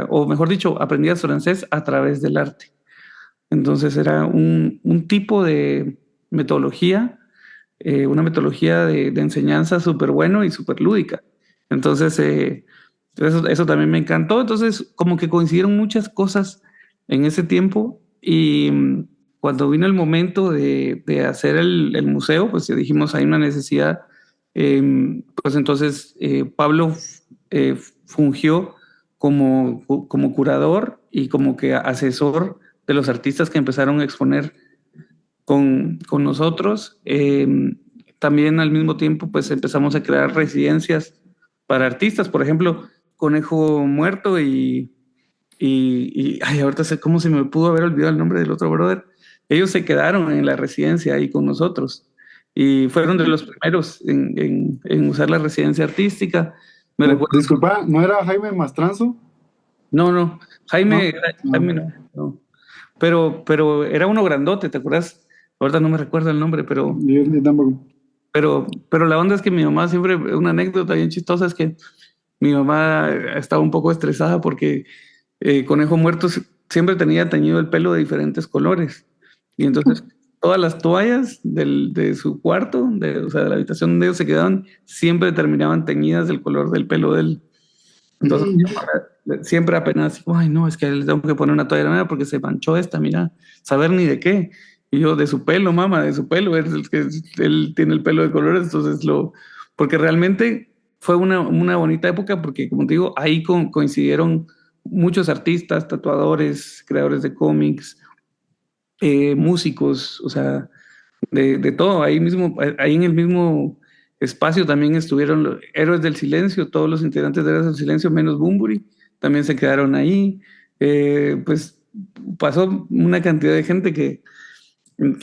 o mejor dicho, aprendías francés a través del arte. Entonces era un tipo de metodología, una metodología de enseñanza súper bueno y súper lúdica. Entonces Eso también me encantó. Entonces, como que coincidieron muchas cosas en ese tiempo y cuando vino el momento de hacer el museo, pues dijimos, hay una necesidad. Pues entonces Pablo fungió como curador y como que asesor de los artistas que empezaron a exponer con nosotros. También al mismo tiempo pues empezamos a crear residencias para artistas, por ejemplo, Conejo Muerto ay, ahorita sé cómo se me pudo haber olvidado el nombre del otro brother. Ellos se quedaron en la residencia ahí con nosotros y fueron de los primeros en usar la residencia artística. Me recuerdo. Disculpa, ¿no era Jaime Mastranzo? No, Jaime, No. Jaime no. Pero era uno grandote, ¿te acuerdas? Ahorita no me recuerdo el nombre, Yo tampoco. pero la onda es que mi mamá siempre, una anécdota bien chistosa es que mi mamá estaba un poco estresada porque Conejo Muerto siempre tenía teñido el pelo de diferentes colores. Y entonces todas las toallas de su cuarto, o sea, de la habitación donde ellos se quedaban, siempre terminaban teñidas del color del pelo de él. Entonces siempre apenas, ay no, es que le tengo que poner una toalla nueva porque se manchó esta, mira, saber ni de qué. Y yo, de su pelo, mamá, de su pelo, él tiene el pelo de colores, entonces porque realmente fue una bonita época porque, como te digo, ahí coincidieron muchos artistas, tatuadores, creadores de cómics, músicos, o sea, de todo. Ahí mismo, ahí en el mismo espacio también estuvieron los Héroes del Silencio, todos los integrantes de Héroes del Silencio, menos Bunbury, también se quedaron ahí. Pues pasó una cantidad de gente que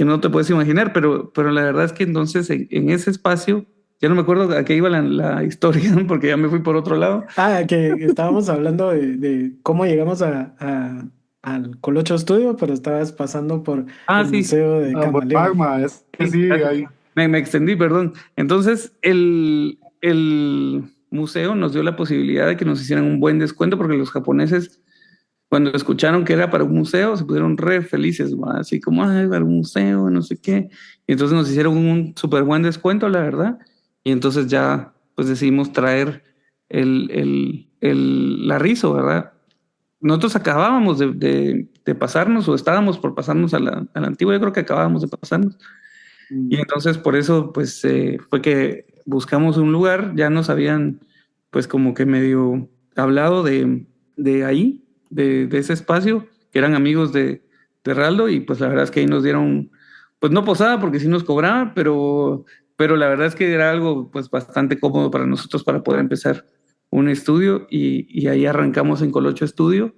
no te puedes imaginar, pero la verdad es que entonces en ese espacio, ya no me acuerdo a qué iba la historia, porque ya me fui por otro lado. Que estábamos hablando de cómo llegamos al Colocho Studio, pero estabas pasando por el Sí. Museo de Por Camaleón. Magma, es que sí, ahí. Me extendí, perdón. Entonces, el museo nos dio la posibilidad de que nos hicieran un buen descuento porque los japoneses, cuando escucharon que era para un museo, se pusieron re felices, ¿va? Así como, ay, para un museo, no sé qué. Y entonces nos hicieron un súper buen descuento, la verdad. Y entonces ya, pues decidimos traer la Rizo, ¿verdad? Nosotros acabábamos de pasarnos o estábamos por pasarnos a la antigua, yo creo que acabábamos de pasarnos. Y entonces por eso pues fue que buscamos un lugar, ya nos habían pues como que medio hablado de ahí, de ese espacio, que eran amigos de Raldo y pues la verdad es que ahí nos dieron, pues no posada porque sí nos cobraban, pero la verdad es que era algo pues bastante cómodo para nosotros para poder empezar un estudio y ahí arrancamos en Colocho Estudio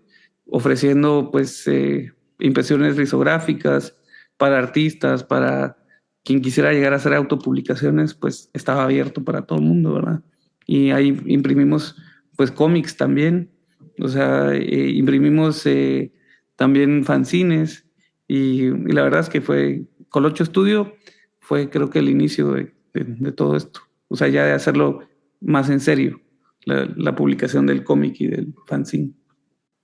ofreciendo pues impresiones risográficas para artistas, para quien quisiera llegar a hacer autopublicaciones, pues estaba abierto para todo el mundo, ¿verdad? Y ahí imprimimos pues cómics también, o sea, imprimimos también fanzines y la verdad es que fue Colocho Studio, fue creo que el inicio de todo esto, o sea, ya de hacerlo más en serio, la publicación del cómic y del fanzine.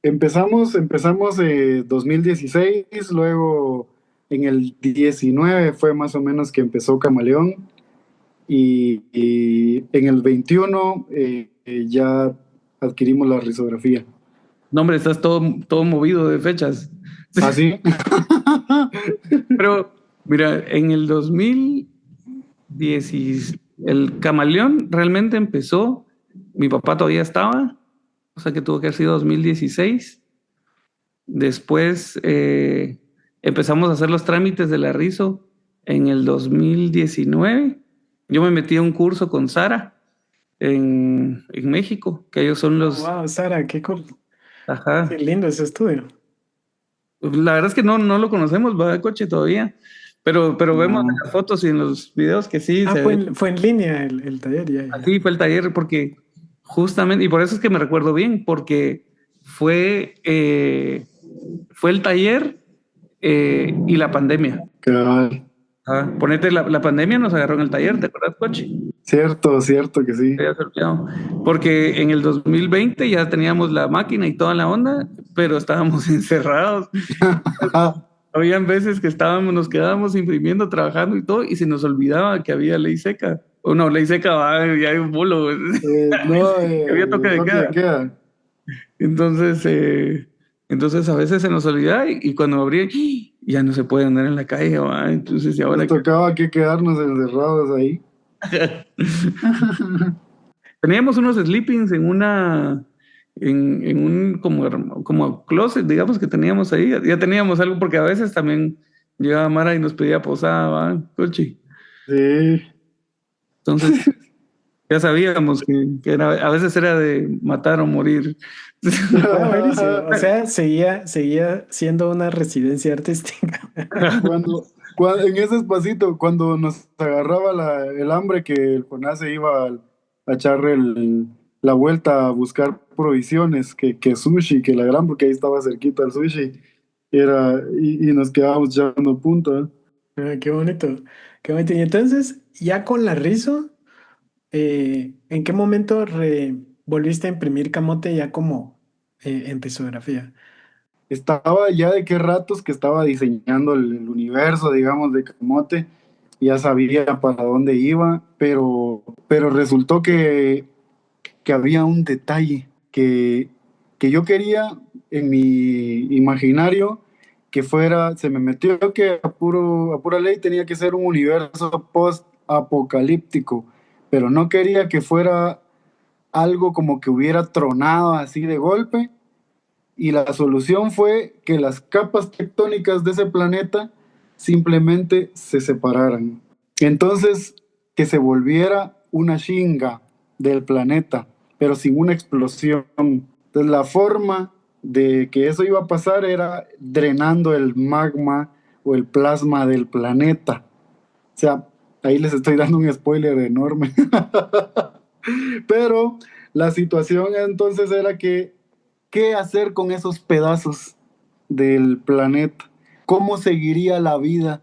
Empezamos 2016, luego en el 19 fue más o menos que empezó Camaleón y en el 21 ya adquirimos la risografía. No, hombre, estás todo movido de fechas. ¿Ah, sí? Pero, mira, en el 2010, el Camaleón realmente empezó, mi papá todavía estaba, o sea que tuvo que haber sido 2016. Después empezamos a hacer los trámites de la Rizo en el 2019. Yo me metí a un curso con Sara en México, que ellos son los... Wow, Sara, qué cool. Ajá. Qué lindo ese estudio. La verdad es que no lo conocemos, va, coche, todavía. Pero vemos en las fotos y en los videos que sí. Fue en línea el taller. Ya. Así fue el taller, porque justamente, y por eso es que me recuerdo bien, porque fue el taller y la pandemia. Cabal. Ponete, la pandemia nos agarró en el taller, ¿te acuerdas, coche? Cierto que sí. Porque en el 2020 ya teníamos la máquina y toda la onda, pero estábamos encerrados. Habían veces que nos quedábamos imprimiendo, trabajando y todo, y se nos olvidaba que había ley seca. no, ley seca, va, y hay un bolo. No, Había toque de toque de queda. queda. Entonces a veces se nos olvidaba y cuando abría, ya no se puede andar en la calle, ¿va? Entonces, ¿y Nos ahora qué? tocaba que quedarnos encerrados ahí. Teníamos unos sleepings en un como closet, digamos que teníamos ahí. Ya teníamos algo porque a veces también llegaba Mara y nos pedía posada, ¿va? Cochi. Sí. Entonces ya sabíamos que a veces era de matar o morir. Ah, buenísimo. O sea, seguía siendo una residencia artística. En ese espacito, cuando nos agarraba el hambre, que el Jonás se iba a echar la vuelta a buscar provisiones, que sushi, que la gran, porque ahí estaba cerquita el sushi, y nos quedábamos echando punta. Ah, qué bonito, qué bonito. Y entonces, ya con la Rizo, ¿en qué momento volviste a imprimir camote ya como en risografía? Estaba ya de qué ratos que estaba diseñando el universo, digamos, de Camote, ya sabía para dónde iba, pero resultó que había un detalle que yo quería en mi imaginario que fuera, se me metió que a pura ley tenía que ser un universo post-apocalíptico, pero no quería que fuera algo como que hubiera tronado así de golpe, y la solución fue que las capas tectónicas de ese planeta simplemente se separaran. Entonces, que se volviera una chinga del planeta, pero sin una explosión. Entonces, la forma de que eso iba a pasar era drenando el magma o el plasma del planeta. O sea, ahí les estoy dando un spoiler enorme. Pero la situación entonces era que, ¿qué hacer con esos pedazos del planeta? ¿Cómo seguiría la vida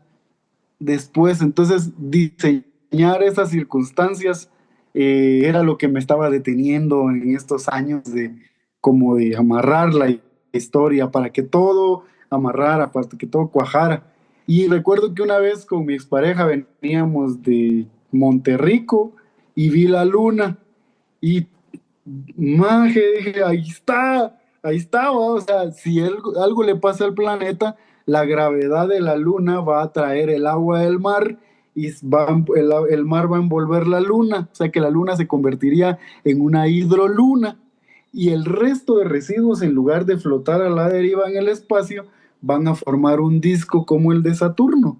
después? Entonces, diseñar esas circunstancias era lo que me estaba deteniendo en estos años de como de amarrar la historia para que todo amarrara, para que todo cuajara. Y recuerdo que una vez con mi expareja veníamos de Monterrico y vi la luna y maje, dije, ahí está, ¿va? O sea, si algo le pasa al planeta, la gravedad de la luna va a traer el agua del mar y el mar va a envolver la luna, o sea que la luna se convertiría en una hidroluna y el resto de residuos, en lugar de flotar a la deriva en el espacio, van a formar un disco como el de Saturno.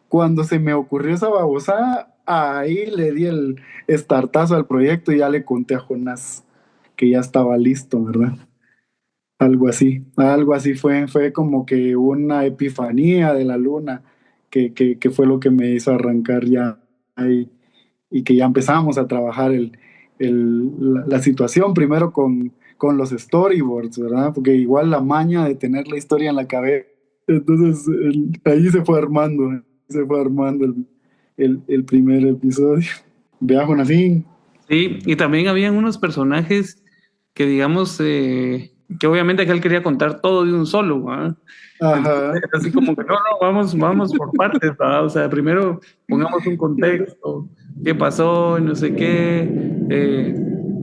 Cuando se me ocurrió esa babosada, ahí le di el estartazo al proyecto y ya le conté a Jonás que ya estaba listo, ¿verdad? Algo así fue como que una epifanía de la luna que fue lo que me hizo arrancar ya ahí y que ya empezamos a trabajar la situación primero con los storyboards, ¿verdad? Porque igual la maña de tener la historia en la cabeza. Entonces ahí se fue armando el primer episodio. Viajo así. Sí, y también habían unos personajes que, digamos, que obviamente aquel quería contar todo de un solo, ¿va? Ajá. Entonces, así como que no, vamos por partes, ¿va? O sea, primero pongamos un contexto, qué pasó, no sé qué,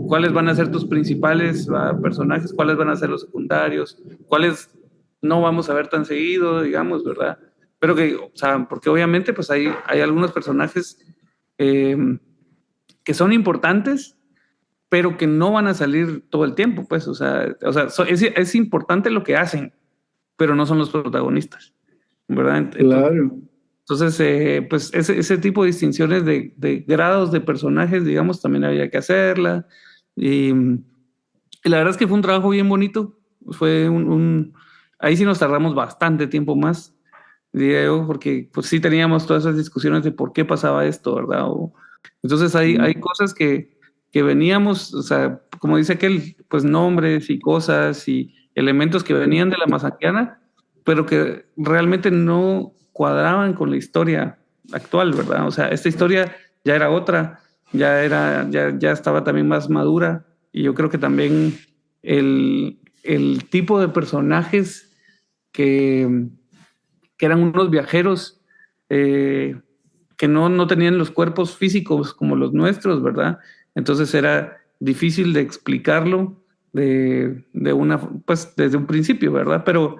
cuáles van a ser tus principales, ¿va? Personajes, cuáles van a ser los secundarios, cuáles no vamos a ver tan seguido, digamos, ¿verdad? Pero que, o sea, porque obviamente pues hay algunos personajes eh, que son importantes, pero que no van a salir todo el tiempo, pues, es importante lo que hacen, pero no son los protagonistas, ¿verdad? Claro. Entonces, pues ese tipo de distinciones de grados de personajes, digamos, también había que hacerla. Y la verdad es que fue un trabajo bien bonito. Fue ahí sí nos tardamos bastante tiempo más, diría yo, porque pues sí teníamos todas esas discusiones de por qué pasaba esto, ¿verdad? Entonces hay cosas que veníamos, o sea, como dice aquel, pues nombres y cosas y elementos que venían de la mazanquiana, pero que realmente no cuadraban con la historia actual, ¿verdad? O sea, esta historia ya era otra, ya estaba también más madura, y yo creo que también el tipo de personajes que, que eran unos viajeros, que no tenían los cuerpos físicos como los nuestros, ¿verdad? Entonces era difícil de explicarlo pues desde un principio, ¿verdad? Pero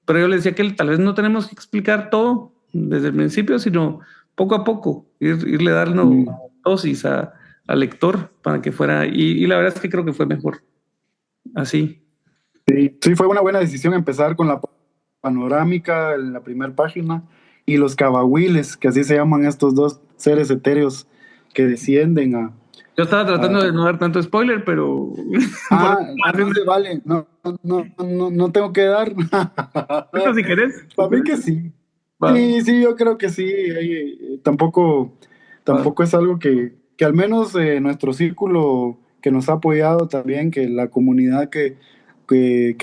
yo le decía que tal vez no tenemos que explicar todo desde el principio, sino poco a poco, irle dando dosis al lector para que fuera, y la verdad es que creo que fue mejor así. Sí, fue una buena decisión empezar con la panorámica en la primera página y los cabahuiles, que así se llaman estos dos seres etéreos que descienden a... Yo estaba tratando de no dar tanto spoiler, pero... Vale, no tengo que dar. Si querés. Para mí que sí. Va. Sí, yo creo que sí. Tampoco es algo que al menos nuestro círculo que nos ha apoyado también, que la comunidad que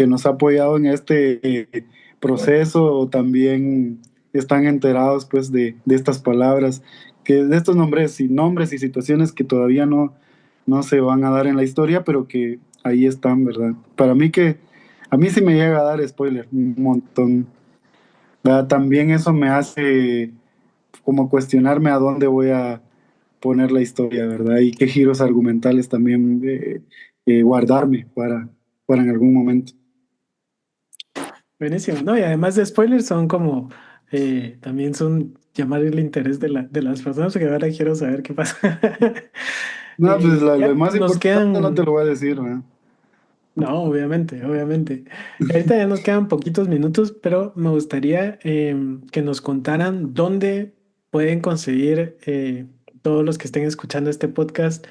nos ha apoyado en este proceso también están enterados pues de estas palabras, que de estos nombres y situaciones que todavía no se van a dar en la historia, pero que ahí están, ¿verdad? Para mí a mí sí me llega a dar spoiler un montón, ¿verdad? También eso me hace como cuestionarme a dónde voy a poner la historia, ¿verdad? Y qué giros argumentales también guardarme para en algún momento. Buenísimo, ¿no? Y además de spoilers son como, también son llamar el interés de las personas, porque ahora quiero saber qué pasa. No, pues Ya lo más nos importante no te quedan, lo voy a decir, ¿verdad? no, obviamente, obviamente. Ahorita ya nos quedan poquitos minutos, pero me gustaría que nos contaran dónde pueden conseguir, todos los que estén escuchando este podcast,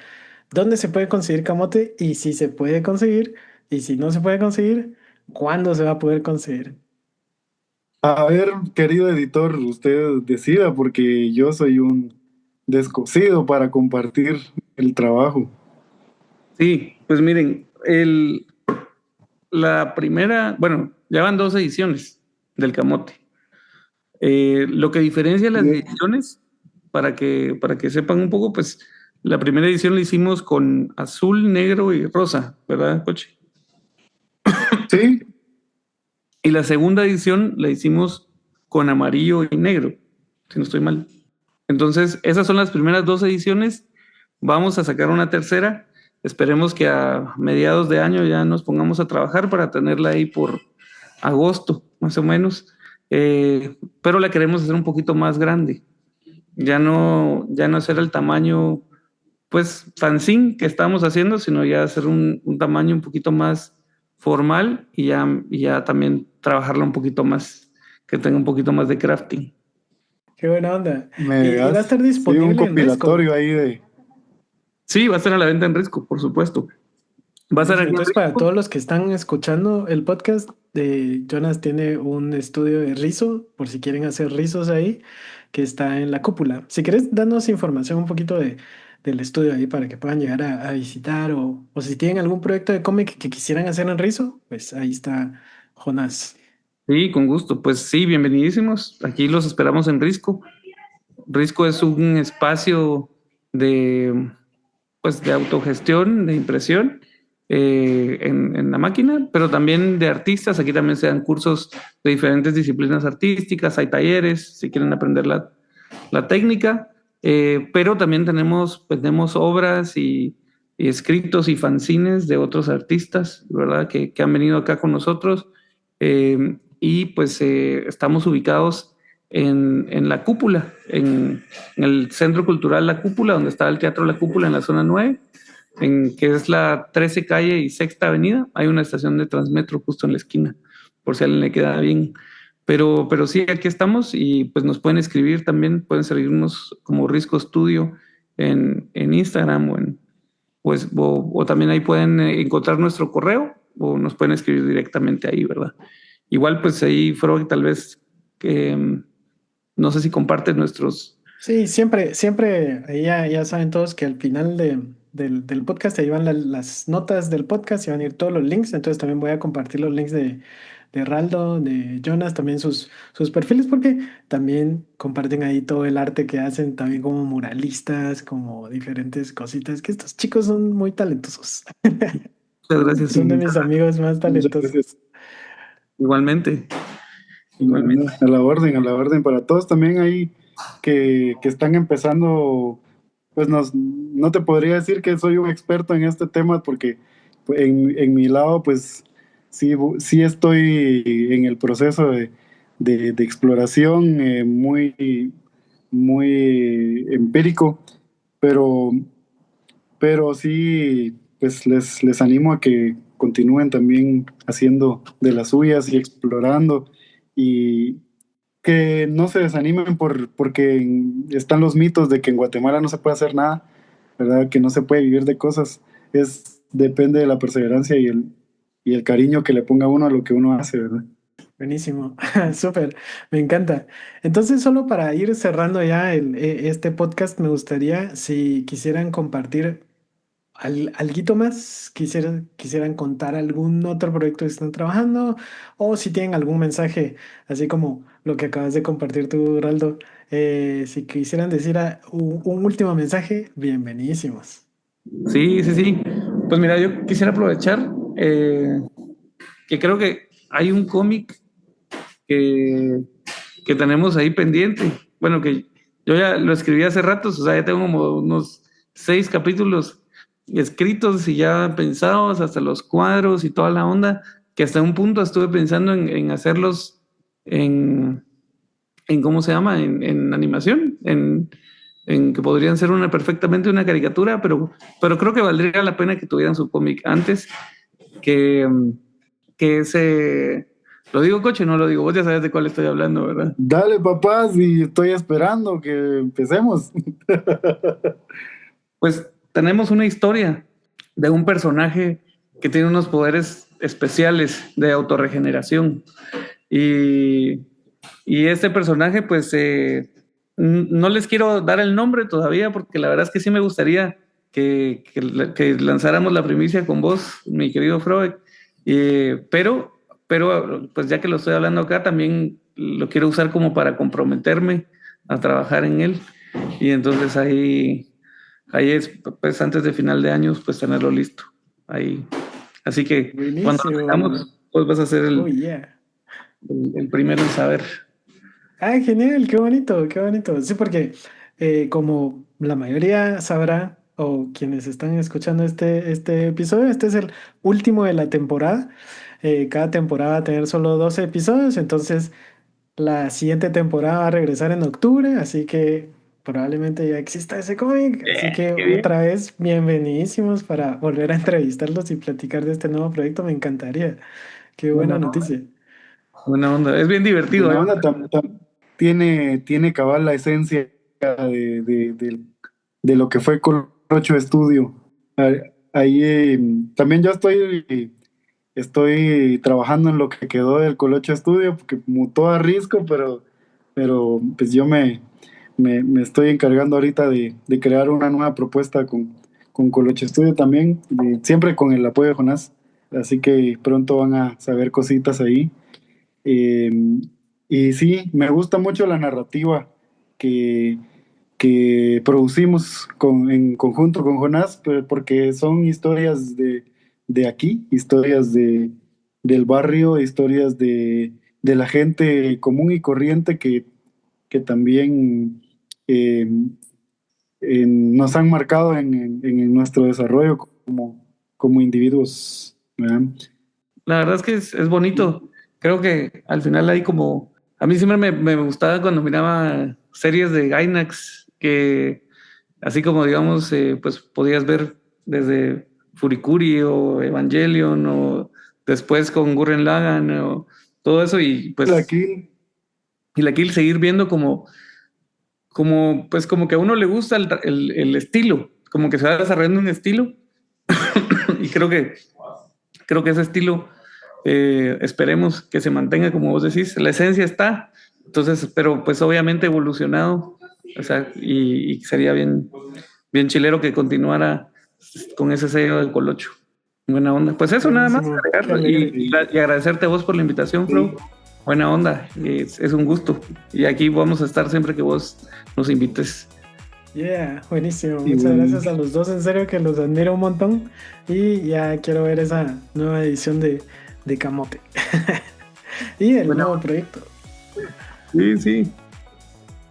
dónde se puede conseguir camote y si se puede conseguir, y si no se puede conseguir, cuándo se va a poder conseguir. A ver, querido editor, usted decida, porque yo soy un descosido para compartir el trabajo. Sí, pues miren, la primera, bueno, ya van 2 ediciones del Camote. Lo que diferencia las ediciones, para que sepan un poco, pues la primera edición la hicimos con azul, negro y rosa, ¿verdad, Coche? Sí, Y la segunda edición la hicimos con amarillo y negro, si no estoy mal. Entonces, esas son las primeras 2 ediciones. Vamos a sacar una tercera. Esperemos que a mediados de año ya nos pongamos a trabajar para tenerla ahí por agosto, más o menos. Pero la queremos hacer un poquito más grande. Ya no hacer el tamaño, pues, fanzine que estamos haciendo, sino ya hacer un tamaño un poquito más formal y ya también trabajarla un poquito más, que tenga un poquito más de crafting. Qué buena onda. Y va a estar sí, disponible un en Risco. compilatorio ahí de... Sí, va a estar a la venta en Risco, por supuesto. Va a estar aquí en Entonces, para Risco. todos los que están escuchando el podcast, Jonas tiene un estudio de rizo, por si quieren hacer rizos ahí, que está en la cúpula. Si quieres, danos información un poquito del estudio ahí para que puedan llegar a visitar, o si tienen algún proyecto de cómic que quisieran hacer en rizo, pues ahí está Jonas. Sí, con gusto. Pues sí, bienvenidísimos. Aquí los esperamos en Risco. Risco es un espacio pues, de autogestión, de impresión en la máquina, pero también de artistas. Aquí también se dan cursos de diferentes disciplinas artísticas, hay talleres, si quieren aprender la técnica, pero también tenemos obras y escritos y fanzines de otros artistas, ¿verdad? Que han venido acá con nosotros. Y pues estamos ubicados en La Cúpula, en el Centro Cultural La Cúpula, donde está el Teatro La Cúpula en la zona 9, que es la 13 calle y Sexta Avenida. Hay una estación de Transmetro justo en la esquina, por si a alguien le queda bien. Pero sí, aquí estamos y pues nos pueden escribir también, pueden seguirnos como Risco Studio en Instagram o también ahí pueden encontrar nuestro correo o nos pueden escribir directamente ahí, ¿verdad? Igual pues ahí, Frog, tal vez no sé si comparten nuestros... Sí, siempre, ahí ya saben todos que al final del podcast ahí van las notas del podcast y van a ir todos los links. Entonces también voy a compartir los links de Raldo, de Jonas, también sus perfiles, porque también comparten ahí todo el arte que hacen, también como muralistas, como diferentes cositas, que estos chicos son muy talentosos. Muchas gracias. Son de mis amigos más talentosos. Igualmente. A la orden para todos también ahí. que están empezando, pues no te podría decir que soy un experto en este tema porque en mi lado, pues sí estoy en el proceso de exploración muy empírico, pero, pero sí, pues les animo a que continúen también haciendo de las suyas y explorando y que no se desanimen porque están los mitos de que en Guatemala no se puede hacer nada, ¿verdad? Que no se puede vivir de cosas. Depende de la perseverancia y el cariño que le ponga uno a lo que uno hace, ¿verdad? Buenísimo, súper, me encanta. Entonces, solo para ir cerrando ya este podcast, me gustaría si quisieran compartir alguito más, quisieran contar algún otro proyecto que están trabajando, o si tienen algún mensaje, así como lo que acabas de compartir tú, Raldo, si quisieran decir un último mensaje, bienvenidísimos. Sí, sí, sí. Pues mira, yo quisiera aprovechar que creo que hay un cómic que tenemos ahí pendiente. Bueno, que yo ya lo escribí hace ratos, o sea, ya tengo como unos 6 capítulos escritos y ya pensados, hasta los cuadros y toda la onda, que hasta un punto estuve pensando en hacerlos en ¿cómo se llama? En animación, en que podrían ser perfectamente una caricatura, pero creo que valdría la pena que tuvieran su cómic antes, que, que ese... ¿Lo digo, coche? No lo digo. Vos ya sabes de cuál estoy hablando, ¿verdad? Dale, papás, y estoy esperando que empecemos. Pues tenemos una historia de un personaje que tiene unos poderes especiales de autorregeneración. Y, y este personaje, pues, no les quiero dar el nombre todavía, porque la verdad es que sí me gustaría que lanzáramos la primicia con vos, mi querido Freud. Pero, pues ya que lo estoy hablando acá, también lo quiero usar como para comprometerme a trabajar en él. Y entonces ahí es, pues antes de final de años, pues tenerlo listo. Ahí. Así que cuando lo Buenísimo. tengamos, pues vas a ser Oh, yeah. el primero en saber. Ah, genial, qué bonito, qué bonito. Sí, porque como la mayoría sabrá, o quienes están escuchando este episodio, este es el último de la temporada. Cada temporada va a tener solo 12 episodios, entonces la siguiente temporada va a regresar en octubre, así que probablemente ya exista ese cómic. Así que Qué bien. otra vez, bienvenidísimos para volver a entrevistarlos y platicar de este nuevo proyecto. Me encantaría. Qué buena Buena, noticia. buena onda. Es bien divertido, ¿eh? Buena onda, tiene cabal la esencia de lo que fue Colocho Estudio. Ahí también yo estoy trabajando en lo que quedó del Colocho Estudio, porque mutó a Risco, pero pues yo me estoy encargando ahorita de crear una nueva propuesta con Colocho Estudio también, siempre con el apoyo de Jonás. Así que pronto van a saber cositas ahí. Eh, y sí, me gusta mucho la narrativa que, que producimos en conjunto con Jonás, porque son historias de aquí, historias del barrio, historias de la gente común y corriente que también eh, nos han marcado en nuestro desarrollo como individuos, ¿verdad? La verdad es que es bonito. Creo que al final hay como... A mí siempre me gustaba cuando miraba series de Gainax, que así como digamos, pues podías ver desde Furikuri o Evangelion o después con Gurren Lagann o todo eso y pues Aquí y la Kill seguir viendo pues como que a uno le gusta el estilo, como que se va desarrollando un estilo y creo que ese estilo esperemos que se mantenga como vos decís, la esencia está, entonces, pero pues obviamente evolucionado, o sea, y sería bien chilero que continuara con ese sello del Colocho. Buena onda. Pues eso nada más, Buenísimo, qué agregarlo alegre. y agradecerte a vos por la invitación, Flo. Buena onda, es un gusto. Y aquí vamos a estar siempre que vos nos invites. Yeah, buenísimo. Y Muchas bueno, gracias a los dos, en serio que los admiro un montón. Y ya quiero ver esa nueva edición de Camote. Y el Buena nuevo onda. proyecto. Sí, sí.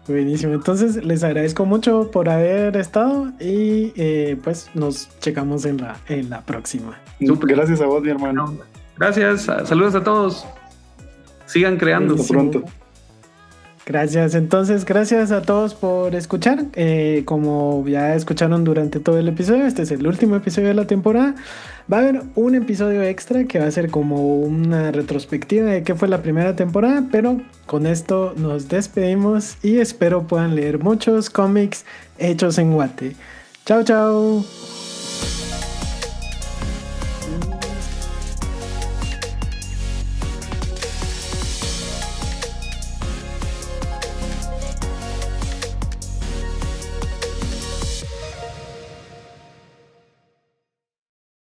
Buenísimo. Entonces, les agradezco mucho por haber estado y pues nos checamos en la próxima. Súper. Gracias a vos, mi hermano. Gracias. Saludos a todos. Sigan creando. Hasta pronto. Gracias, entonces gracias a todos por escuchar. Como ya escucharon durante todo el episodio, este es el último episodio de la temporada. Va a haber un episodio extra que va a ser como una retrospectiva de qué fue la primera temporada, pero con esto nos despedimos y espero puedan leer muchos cómics hechos en Guate. Chao, chao.